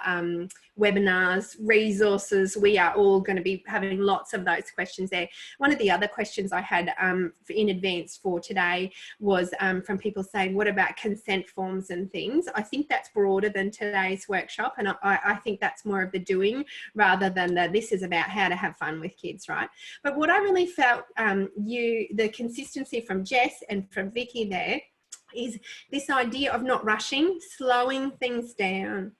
webinars, resources. We are all going to be having lots of those questions there. One of the other questions I had in advance for today was from people saying, what about consent forms and things? I think that's broader than today's workshop, and I think that's more of the doing rather than this is about how to have fun with kids, right? But what I really felt the consistency from Jess and from Vikki there is this idea of not rushing, slowing things down.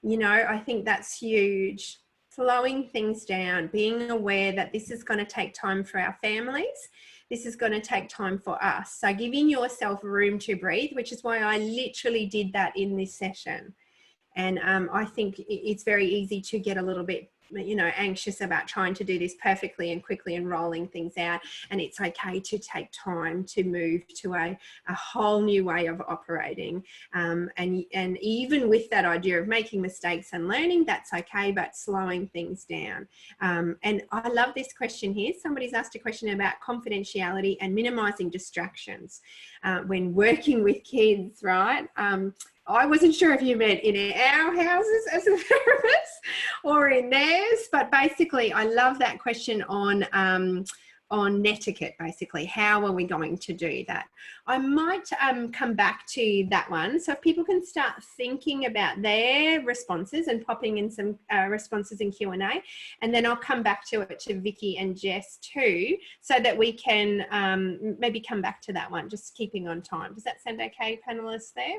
I think that's huge. Slowing things down, being aware that this is going to take time for our families. This is going to take time for us. So giving yourself room to breathe, which is why I literally did that in this session. And I think it's very easy to get a little bit anxious about trying to do this perfectly and quickly and rolling things out. And it's okay to take time to move to a whole new way of operating. And even with that idea of making mistakes and learning, that's okay, but slowing things down. And I love this question here. Somebody's asked a question about confidentiality and minimizing distractions when working with kids, right? I wasn't sure if you meant in our houses as a therapist or in theirs, but basically I love that question on netiquette, basically. How are we going to do that? I might come back to that one. So if people can start thinking about their responses and popping in some responses in Q&A, and then I'll come back to it to Vikki and Jess too, so that we can maybe come back to that one, just keeping on time. Does that sound okay, panelists there?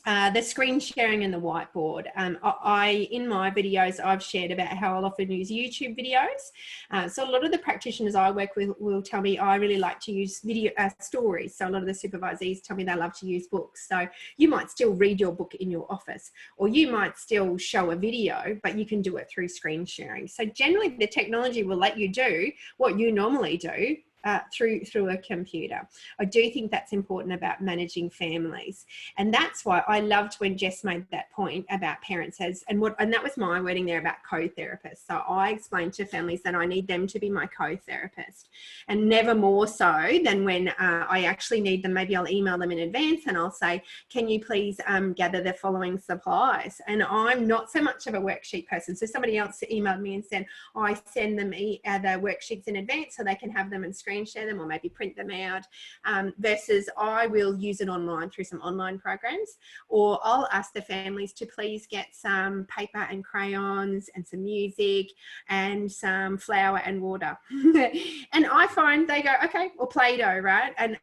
The screen sharing and the whiteboard. In my videos, I've shared about how I'll often use YouTube videos. So a lot of the practitioners I work with will tell me I really like to use video stories. So a lot of the supervisees tell me they love to use books. So you might still read your book in your office, or you might still show a video, but you can do it through screen sharing. So generally the technology will let you do what you normally do through a computer. I do think that's important about managing families, and that's why I loved when Jess made that point about parents and that was my wording there about co-therapists. So I explained to families that I need them to be my co-therapist, and never more so than when I actually need them. Maybe I'll email them in advance and I'll say, can you please gather the following supplies? And I'm not so much of a worksheet person, so somebody else emailed me and said I send them the worksheets in advance so they can have them and screen share them or maybe print them out, versus I will use it online through some online programs, or I'll ask the families to please get some paper and crayons and some music and some flour and water. And I find they go, okay, or Play-Doh, right? And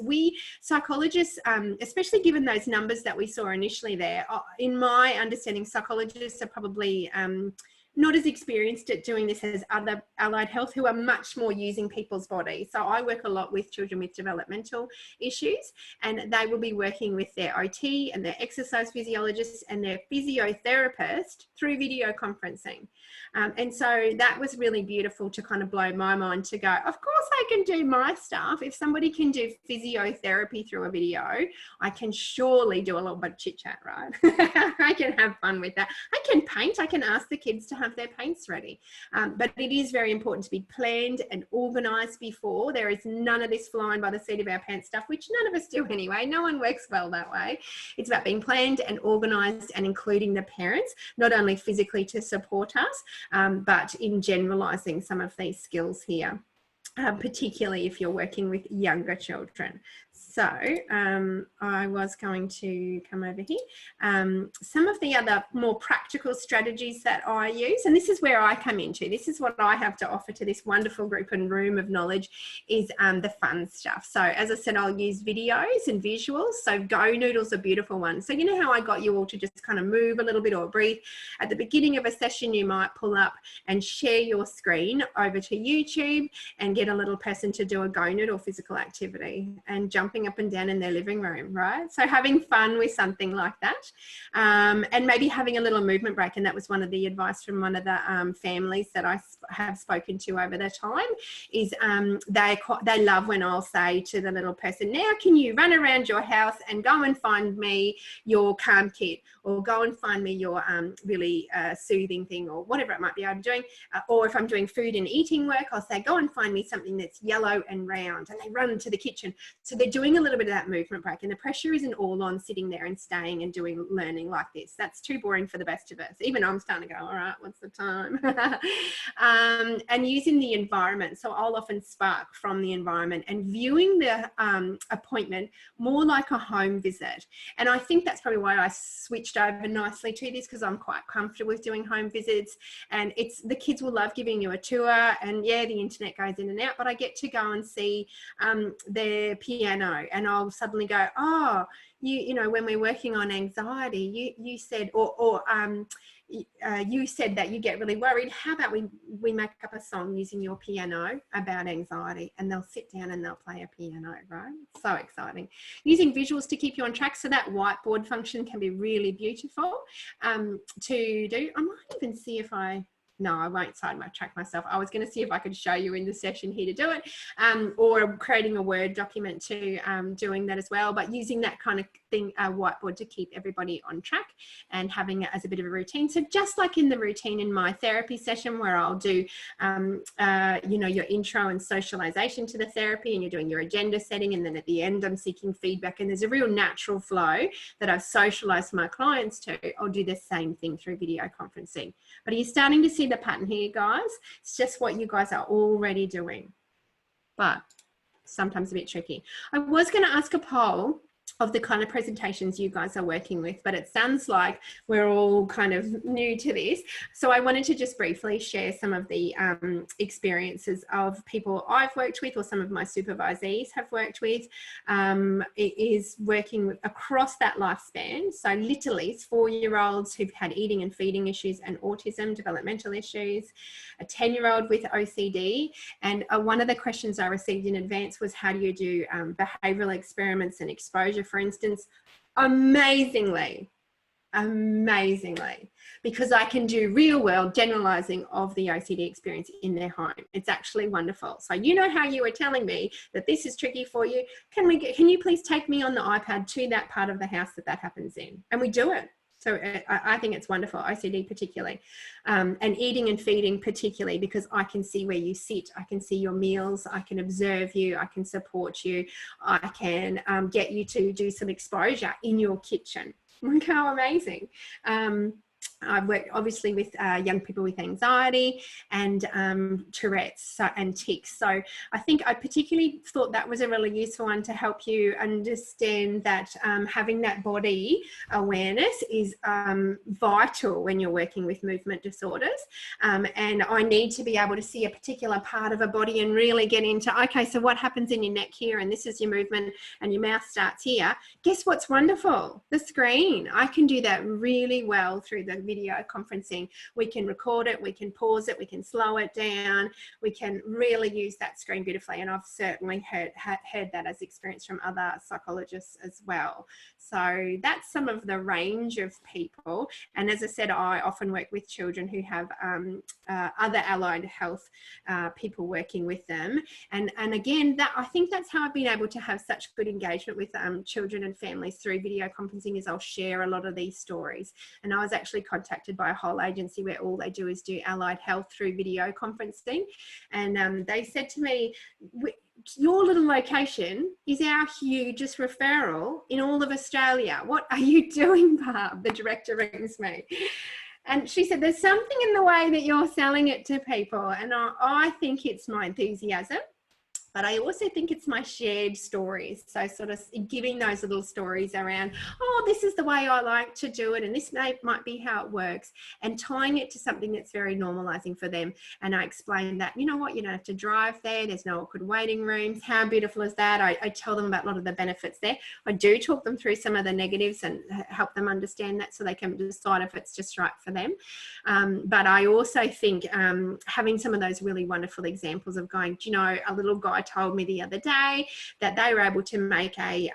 we psychologists, especially given those numbers that we saw initially there, in my understanding, psychologists are probably not as experienced at doing this as other allied health, who are much more using people's bodies. So I work a lot with children with developmental issues, and they will be working with their OT and their exercise physiologist and their physiotherapist through video conferencing. And so that was really beautiful to kind of blow my mind to go, of course I can do my stuff. If somebody can do physiotherapy through a video, I can surely do a little bit of chit chat, right? I can have fun with that. I can paint. I can ask the kids to have their paints ready. But it is very important to be planned and organised before. There is none of this flying by the seat of our pants stuff, which none of us do anyway. No one works well that way. It's about being planned and organised and including the parents, not only physically to support us, but in generalising some of these skills here. Particularly if you're working with younger children. So I was going to come over here. Some of the other more practical strategies that I use, and this is where I come into, this is what I have to offer to this wonderful group and room of knowledge, is the fun stuff. So as I said, I'll use videos and visuals. So Go Noodle's a beautiful one. So you know how I got you all to just kind of move a little bit or breathe? At the beginning of a session, you might pull up and share your screen over to YouTube and get a little person to do a Go Noodle physical activity and jumping up and down in their living room, right? So having fun with something like that, and maybe having a little movement break. And that was one of the advice from one of the families that I have spoken to over the time, is they love when I'll say to the little person, now can you run around your house and go and find me your calm kit, or go and find me your really soothing thing, or whatever it might be I'm doing. Or if I'm doing food and eating work, I'll say, go and find me something that's yellow and round, and they run to the kitchen. So they're doing a little bit of that movement break, and the pressure isn't all on sitting there and staying and doing learning like this. That's too boring for the best of us. Even I'm starting to go, all right, what's the time? And using the environment. So I'll often spark from the environment and viewing the appointment more like a home visit. And I think that's probably why I switched over nicely to this, because I'm quite comfortable with doing home visits, and it's the kids will love giving you a tour, and yeah, the internet goes in and out, but I get to go and see their piano, and I'll suddenly go, oh, you know, when we're working on anxiety, you said, you said that you get really worried. How about we make up a song using your piano about anxiety? And they'll sit down and they'll play a piano, right? So exciting. Using visuals to keep you on track. So that whiteboard function can be really beautiful to do. I might even see if no, I won't sidetrack myself. I was going to see if I could show you in the session here to do it, or creating a Word document to doing that as well. But using that kind of thing, a whiteboard, to keep everybody on track and having it as a bit of a routine. So just like in the routine in my therapy session, where I'll do, you know, your intro and socialization to the therapy, and you're doing your agenda setting, and then at the end I'm seeking feedback, and there's a real natural flow that I've socialized my clients to. I'll do the same thing through video conferencing. But are you starting to see the pattern here, guys? It's just what you guys are already doing, but sometimes a bit tricky. I was going to ask a poll of the kind of presentations you guys are working with, but it sounds like we're all kind of new to this. So I wanted to just briefly share some of the experiences of people I've worked with, or some of my supervisees have worked with. It is working across that lifespan. So literally it's 4-year-olds who've had eating and feeding issues and autism, developmental issues, a 10-year-old with OCD. And one of the questions I received in advance was, how do you do behavioural experiments and exposure, for instance? Amazingly, amazingly, because I can do real world generalizing of the OCD experience in their home. It's actually wonderful. So you know how you were telling me that this is tricky for you. Can you please take me on the iPad to that part of the house that happens in? And we do it. So I think it's wonderful, OCD particularly, and eating and feeding particularly, because I can see where you sit, I can see your meals, I can observe you, I can support you, I can get you to do some exposure in your kitchen. Look how amazing. I've worked obviously with young people with anxiety and Tourette's and tics. So I think I particularly thought that was a really useful one to help you understand that having that body awareness is vital when you're working with movement disorders. And I need to be able to see a particular part of a body and really get into, okay, so what happens in your neck here? And this is your movement and your mouth starts here. Guess what's wonderful? The screen. I can do that really well through the video conferencing. We can record it, we can pause it, we can slow it down, we can really use that screen beautifully. And I've certainly heard that as experience from other psychologists as well. So that's some of the range of people. And as I said, I often work with children who have other allied health people working with them. And again, that I think that's how I've been able to have such good engagement with children and families through video conferencing, is I'll share a lot of these stories. And I was actually contacted by a whole agency where all they do is do allied health through video conferencing. And they said to me, your little location is our hugest referral in all of Australia. What are you doing, Barb? The director rings me. And she said, there's something in the way that you're selling it to people. And I think it's my enthusiasm, but I also think it's my shared stories. So sort of giving those little stories around, oh, this is the way I like to do it, and this might be how it works, and tying it to something that's very normalizing for them. And I explain that, you know what, you don't have to drive there. There's no awkward waiting rooms. How beautiful is that? I tell them about a lot of the benefits there. I do talk them through some of the negatives and help them understand that so they can decide if it's just right for them. But I also think having some of those really wonderful examples of going, do you know, a little guy told me the other day that they were able to make a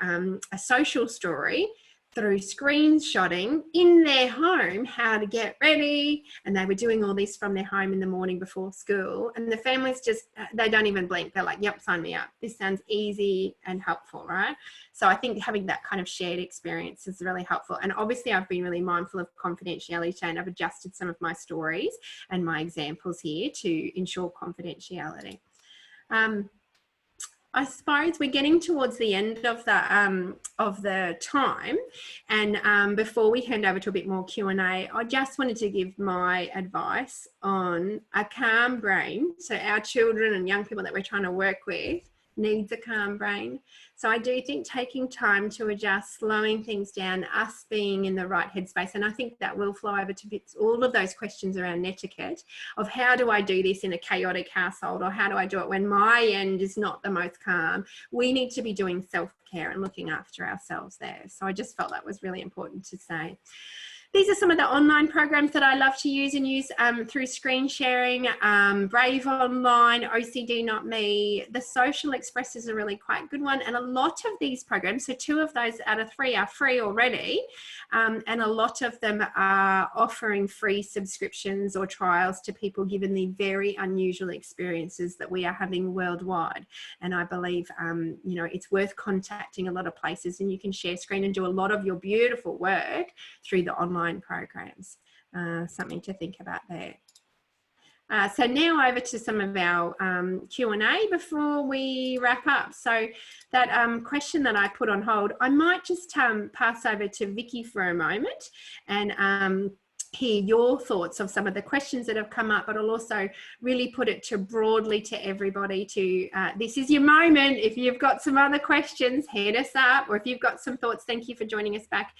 social story through screenshotting in their home, how to get ready, and they were doing all this from their home in the morning before school, and the families just, they don't even blink. They're like, yep, sign me up. This sounds easy and helpful, right? So I think having that kind of shared experience is really helpful. And obviously I've been really mindful of confidentiality, and I've adjusted some of my stories and my examples here to ensure confidentiality. I suppose we're getting towards the end of the time, and before we hand over to a bit more Q&A, I just wanted to give my advice on a calm brain. So our children and young people that we're trying to work with needs a calm brain. So I do think taking time to adjust, slowing things down, us being in the right headspace, and I think that will flow over to all of those questions around etiquette of how do I do this in a chaotic household, or how do I do it when my end is not the most calm. We need to be doing self-care and looking after ourselves there. So I just felt that was really important to say. These are some of the online programs that I love to use through screen sharing, Brave Online, OCD Not Me. The Social Express is a really quite good one. And a lot of these programs, so 2 of those out of 3 are free already. And a lot of them are offering free subscriptions or trials to people given the very unusual experiences that we are having worldwide. And I believe, you know, it's worth contacting a lot of places, and you can share screen and do a lot of your beautiful work through the online programs. Something to think about there. So now over to some of our Q&A before we wrap up. So that question that I put on hold, I might just pass over to Vikki for a moment and hear your thoughts of some of the questions that have come up, but I'll also really put it to broadly to everybody to, this is your moment. If you've got some other questions, hit us up, or if you've got some thoughts, thank you for joining us back.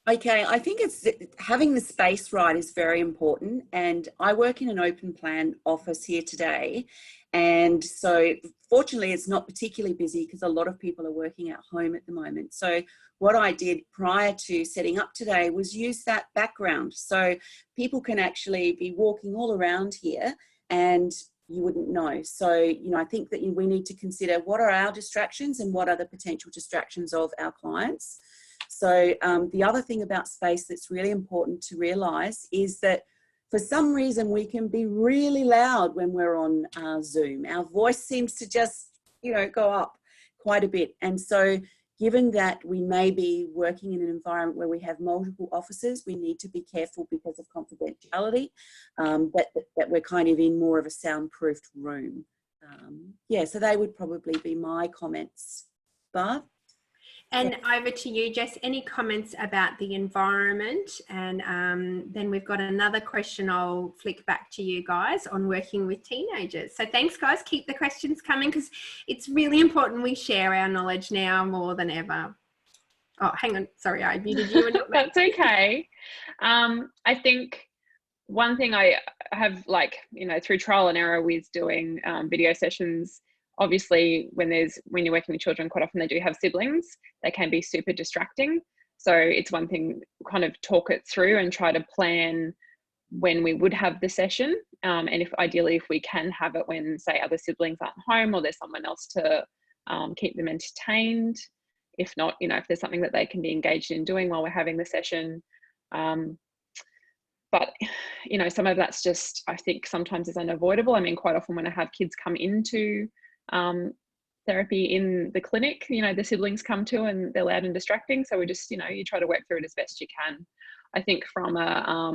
Okay, I think it's having the space right is very important, and I work in an open plan office here today, and so fortunately it's not particularly busy because a lot of people are working at home at the moment. So what I did prior to setting up today was use that background so people can actually be walking all around here, and you wouldn't know. So, you know, I think that we need to consider what are our distractions and what are the potential distractions of our clients. So the other thing about space that's really important to realise is that for some reason we can be really loud when we're on Zoom. Our voice seems to just, you know, go up quite a bit. And so given that we may be working in an environment where we have multiple offices, we need to be careful because of confidentiality, that we're kind of in more of a soundproofed room. Yeah, so they would probably be my comments. Barb? And over to you, Jess, any comments about the environment? And then we've got another question I'll flick back to you guys on working with teenagers. So thanks, guys. Keep the questions coming because it's really important we share our knowledge now more than ever. Oh, hang on. Sorry, I muted you. That's okay. I think one thing I have, like, you know, through trial and error with doing video sessions, obviously when you're working with children, quite often they do have siblings. They can be super distracting. So it's one thing, kind of talk it through and try to plan when we would have the session. And ideally if we can have it when, say, other siblings aren't home or there's someone else to keep them entertained. If not, you know, if there's something that they can be engaged in doing while we're having the session. But, you know, some of that's just, I think sometimes is unavoidable. I mean, quite often when I have kids come into therapy in the clinic, you know, the siblings come to and they're loud and distracting. So we just, you know, you try to work through it as best you can. I think from a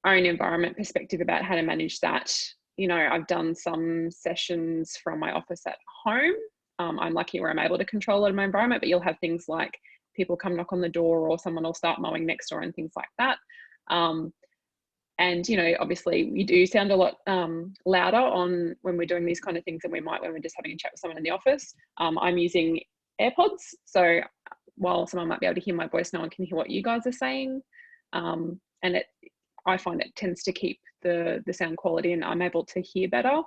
own environment perspective about how to manage that, you know, I've done some sessions from my office at home. I'm lucky where I'm able to control it in my environment, but you'll have things like people come knock on the door or someone will start mowing next door and things like that. And, you know, obviously we do sound a lot louder on when we're doing these kind of things than we might when we're just having a chat with someone in the office. I'm using AirPods, so while someone might be able to hear my voice, no one can hear what you guys are saying. And I find it tends to keep the sound quality, and I'm able to hear better.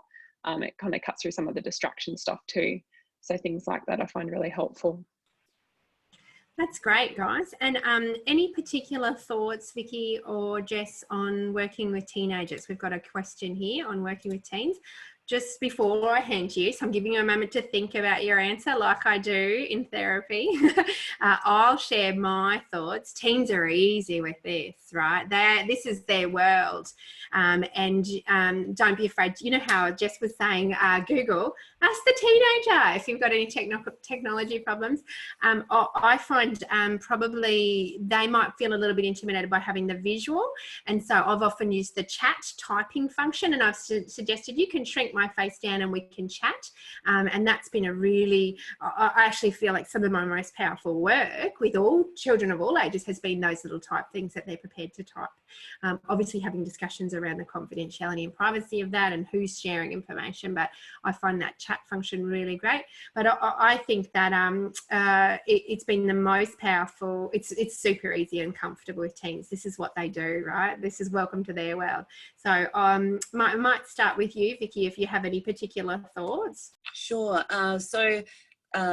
It kind of cuts through some of the distraction stuff too. So things like that I find really helpful. That's great, guys. And any particular thoughts, Vikki or Jess, on working with teenagers? We've got a question here on working with teens. Just before I hand to you, so I'm giving you a moment to think about your answer like I do in therapy. I'll share my thoughts. Teens are easy with this, right? This is their world. And don't be afraid. You know how Jess was saying, Google, ask the teenager if you've got any technology problems. I find probably they might feel a little bit intimidated by having the visual. And so I've often used the chat typing function, and I've suggested you can shrink my face down and we can chat. And that's been a really, I actually feel like some of my most powerful work with all children of all ages has been those little type things that they're prepared to type. Obviously having discussions around the confidentiality and privacy of that and who's sharing information, but I find that chat function really great. But I think that it's been the most powerful. It's super easy and comfortable with teens. This is what they do, right? This is welcome to their world. So I might start with you, Vikki, if you have any particular thoughts. Sure.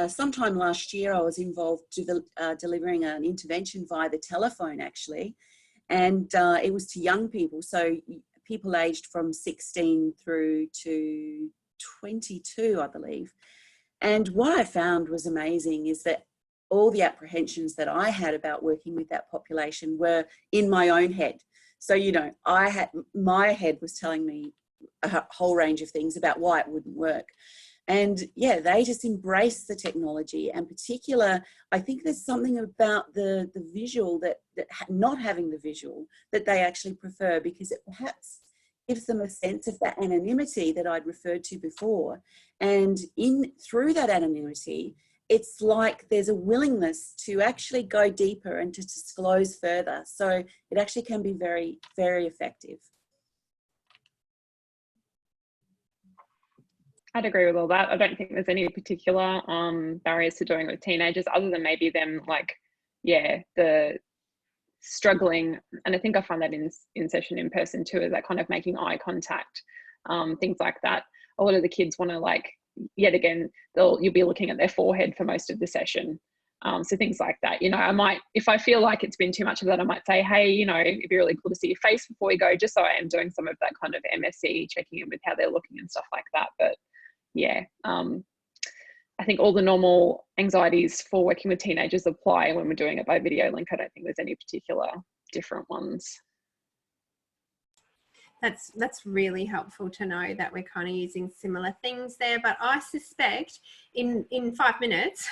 Sometime last year I was involved delivering an intervention via the telephone, actually, and it was to young people, so people aged from 16 through to 22, I believe. And what I found was amazing is that all the apprehensions that I had about working with that population were in my own head. So, you know, my head was telling me a whole range of things about why it wouldn't work. And yeah, they just embrace the technology. And particular, I think there's something about the visual that not having the visual that they actually prefer, because it perhaps gives them a sense of that anonymity that I'd referred to before. And through that anonymity, it's like there's a willingness to actually go deeper and to disclose further. So it actually can be very, very effective. I'd agree with all that. I don't think there's any particular barriers to doing it with teenagers other than maybe them, like, yeah, the struggling. And I think I find that in session in person too, is that kind of making eye contact, things like that. A lot of the kids want to, like, yet again, you'll be looking at their forehead for most of the session. So things like that, you know, I might, if I feel like it's been too much of that, I might say, hey, you know, it'd be really cool to see your face before we go, just so I am doing some of that kind of MSE, checking in with how they're looking and stuff like that. But yeah, I think all the normal anxieties for working with teenagers apply when we're doing it by video link. I don't think there's any particular different ones. That's really helpful to know that we're kind of using similar things there. But I suspect in 5 minutes,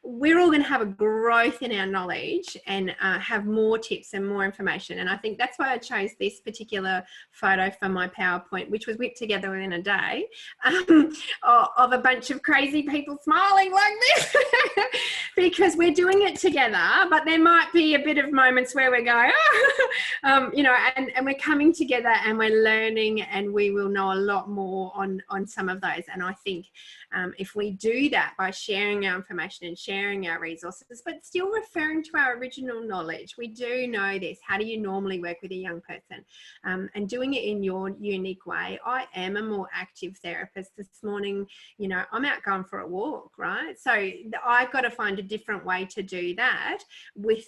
we're all going to have a growth in our knowledge and have more tips and more information. And I think that's why I chose this particular photo for my PowerPoint, which was whipped together within a day, of a bunch of crazy people smiling like this, because we're doing it together. But there might be a bit of moments where we're going, you know, and we're coming together and we're learning, and we will know a lot more on some of those. And I think if we do that by sharing our information and sharing our resources, but still referring to our original knowledge, we do know this. How do you normally work with a young person? And doing it in your unique way. I am a more active therapist. This morning, you know, I'm out going for a walk, right? So I've got to find a different way to do that with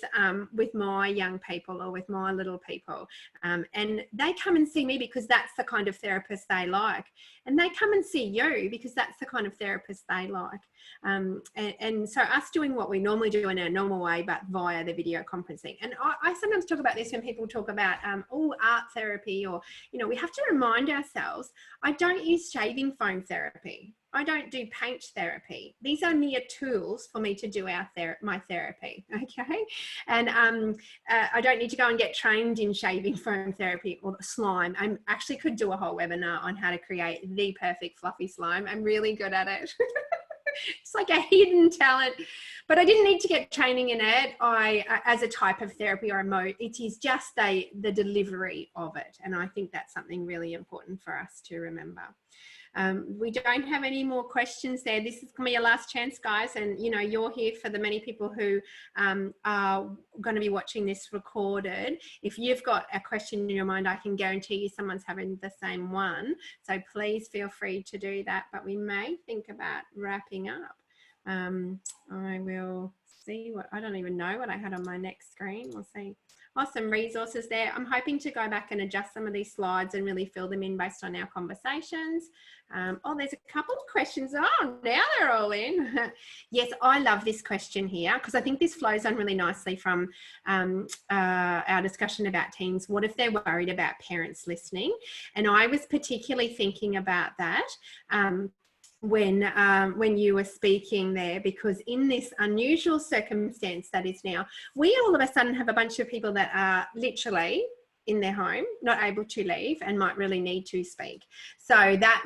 my young people or with my little people. And they come and see me because that's the kind of therapist they like. And they come and see you because that's the kind of therapist they like. And so us doing what we normally do in our normal way, but via the video conferencing. And I sometimes talk about this when people talk about, art therapy, or, you know, we have to remind ourselves, I don't use shaving foam therapy. I don't do paint therapy. These are mere tools for me to do my therapy, okay? And I don't need to go and get trained in shaving foam therapy or slime. I actually could do a whole webinar on how to create the perfect fluffy slime. I'm really good at it. It's like a hidden talent, but I didn't need to get training in it. As a type of therapy or a mode, it is just the delivery of it. And I think that's something really important for us to remember. We don't have any more questions there. This is going to be your last chance, guys. And, you know, you're here for the many people who are going to be watching this recorded. If you've got a question in your mind, I can guarantee you someone's having the same one. So please feel free to do that. But we may think about wrapping up. I will see I don't even know what I had on my next screen. We'll see. Awesome resources there. I'm hoping to go back and adjust some of these slides and really fill them in based on our conversations. There's a couple of questions. Oh, now they're all in. Yes, I love this question here because I think this flows on really nicely from our discussion about teens. What if they're worried about parents listening? And I was particularly thinking about that when you were speaking there, because in this unusual circumstance that is now, we all of a sudden have a bunch of people that are literally in their home, not able to leave, and might really need to speak. So that's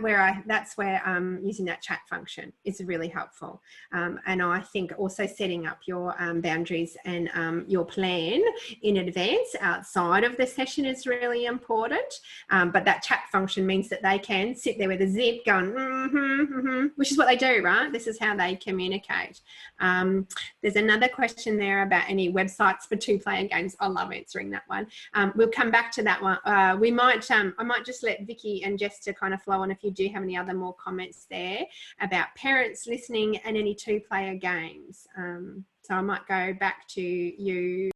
where using that chat function is really helpful. And I think also setting up your boundaries and your plan in advance outside of the session is really important. But that chat function means that they can sit there with a zip going, which is what they do, right? This is how they communicate. There's another question there about any websites for two-player games. I love answering that one. We'll come back to that one. I might just let Vikki and Jess to kind of flow on if you do have any other more comments there about parents listening and any two-player games. So I might go back to you.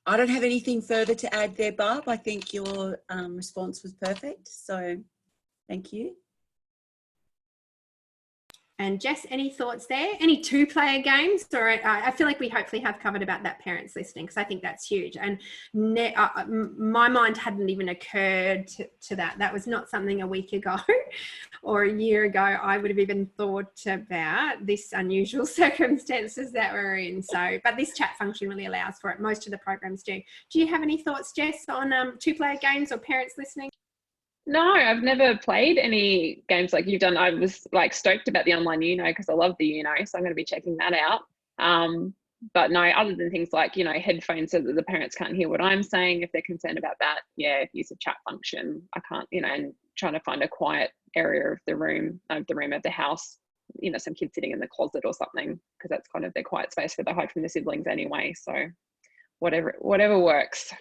I don't have anything further to add there, Barb. I think your response was perfect. So thank you. And Jess, any thoughts there? Any two-player games? Or I feel like we hopefully have covered about that parents listening, because I think that's huge. And my mind hadn't even occurred to that. That was not something a week ago or a year ago I would have even thought about, this unusual circumstances that we're in. So, but this chat function really allows for it. Most of the programs do. Do you have any thoughts, Jess, on two-player games or parents listening? No, I've never played any games like you've done. I was like stoked about the online because I love the so I'm going to be checking that out. But no, other than things like, headphones so that the parents can't hear what I'm saying if they're concerned about that. Yeah, use a chat function. I can't, and trying to find a quiet area of the room of the house, some kids sitting in the closet or something, because that's kind of their quiet space where they hide from the siblings anyway. So whatever works.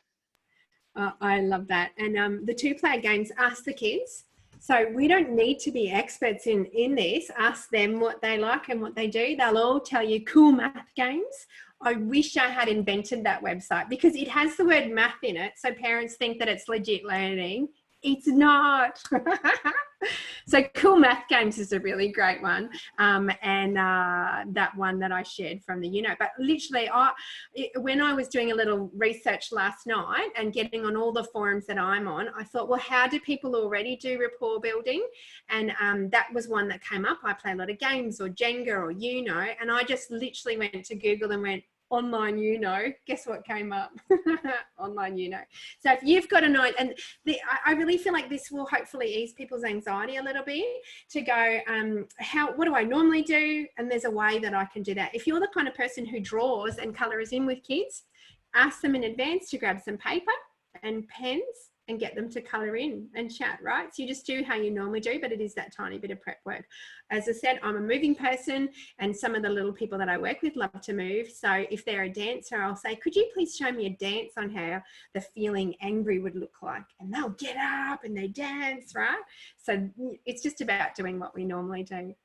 I love that. And the two-player games, ask the kids. So we don't need to be experts in this. Ask them what they like and what they do. They'll all tell you cool math games. I wish I had invented that website because it has the word math in it. So parents think that it's legit learning. It's not. So cool math games is a really great one. And that one that I shared from the, but literally when I was doing a little research last night and getting on all the forums that I'm on, I thought, well, how do people already do rapport building? And that was one that came up. I play a lot of games or Jenga or and I just literally went to Google and went, online guess what came up? Online So if you've got a note, and I really feel like this will hopefully ease people's anxiety a little bit to go, what do I normally do? And there's a way that I can do that. If you're the kind of person who draws and colours in with kids, ask them in advance to grab some paper and pens and get them to colour in and chat, right? So you just do how you normally do, but it is that tiny bit of prep work. As I said, I'm a moving person, and some of the little people that I work with love to move. So if they're a dancer, I'll say, could you please show me a dance on how the feeling angry would look like? And they'll get up and they dance, right? So it's just about doing what we normally do.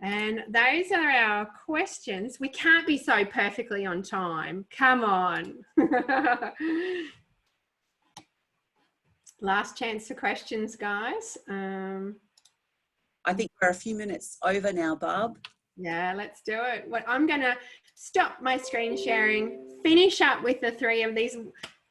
And those are our questions. We can't be so perfectly on time. Come on. Last chance for questions, guys. I think we're a few minutes over now, Barb. Yeah, let's do it. I'm going to stop my screen sharing, finish up with the three of these,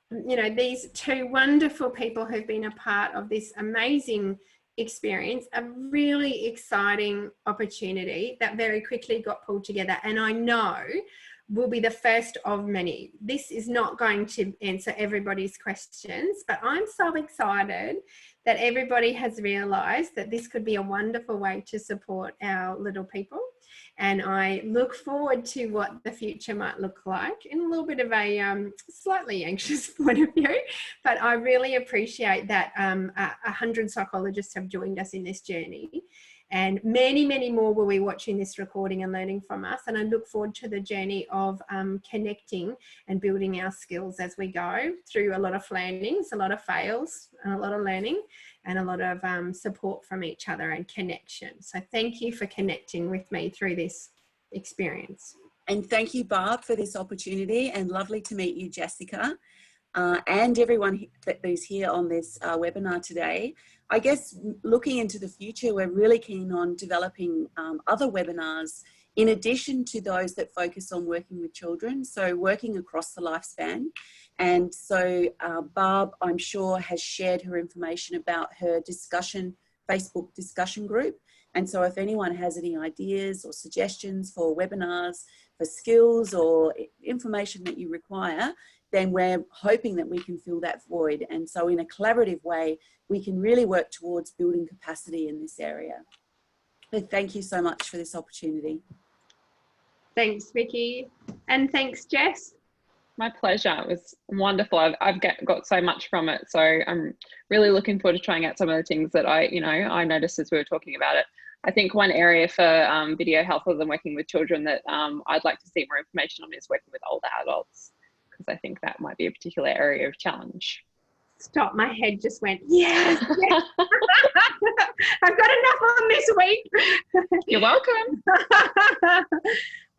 these two wonderful people who've been a part of this amazing experience, a really exciting opportunity that very quickly got pulled together. And I know will be the first of many. This is not going to answer everybody's questions, but I'm so excited that everybody has realized that this could be a wonderful way to support our little people. And I look forward to what the future might look like in a little bit of a slightly anxious point of view. But I really appreciate that 100 psychologists have joined us in this journey. And many, many more will be watching this recording and learning from us. And I look forward to the journey of connecting and building our skills as we go through a lot of landings, a lot of fails, and a lot of learning, and a lot of support from each other and connection. So thank you for connecting with me through this experience. And thank you, Barb, for this opportunity, and lovely to meet you, Jessica, and everyone that is here on this webinar today. I guess looking into the future, we're really keen on developing other webinars in addition to those that focus on working with children, so working across the lifespan. And so Barb, I'm sure, has shared her information about her Facebook discussion group. And so if anyone has any ideas or suggestions for webinars, for skills or information that you require, then we're hoping that we can fill that void. And so in a collaborative way, we can really work towards building capacity in this area. But thank you so much for this opportunity. Thanks, Vikki. And thanks, Jess. My pleasure. It was wonderful. I've got so much from it. So I'm really looking forward to trying out some of the things that I noticed as we were talking about it. I think one area for video health other than working with children that I'd like to see more information on is working with older adults, because I think that might be a particular area of challenge. Stop, my head just went, yes, yes. I've got enough on this week. You're welcome.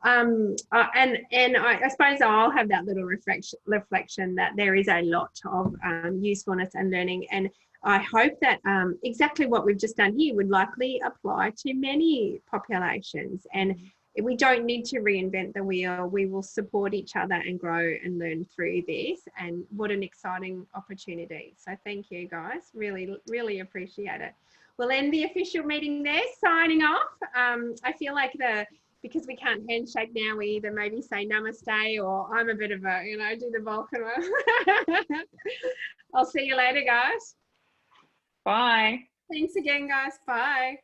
And I suppose I'll have that little reflection that there is a lot of usefulness and learning, and I hope that exactly what we've just done here would likely apply to many populations, and we don't need to reinvent the wheel. We will support each other and grow and learn through this, and what an exciting opportunity. So thank you, guys. Really, really appreciate it. We'll end the official meeting there, signing off. I feel like because we can't handshake now, we either maybe say namaste, or I'm a bit of a, do the Vulcan one. I'll see you later, guys. Bye. Thanks again, guys. Bye.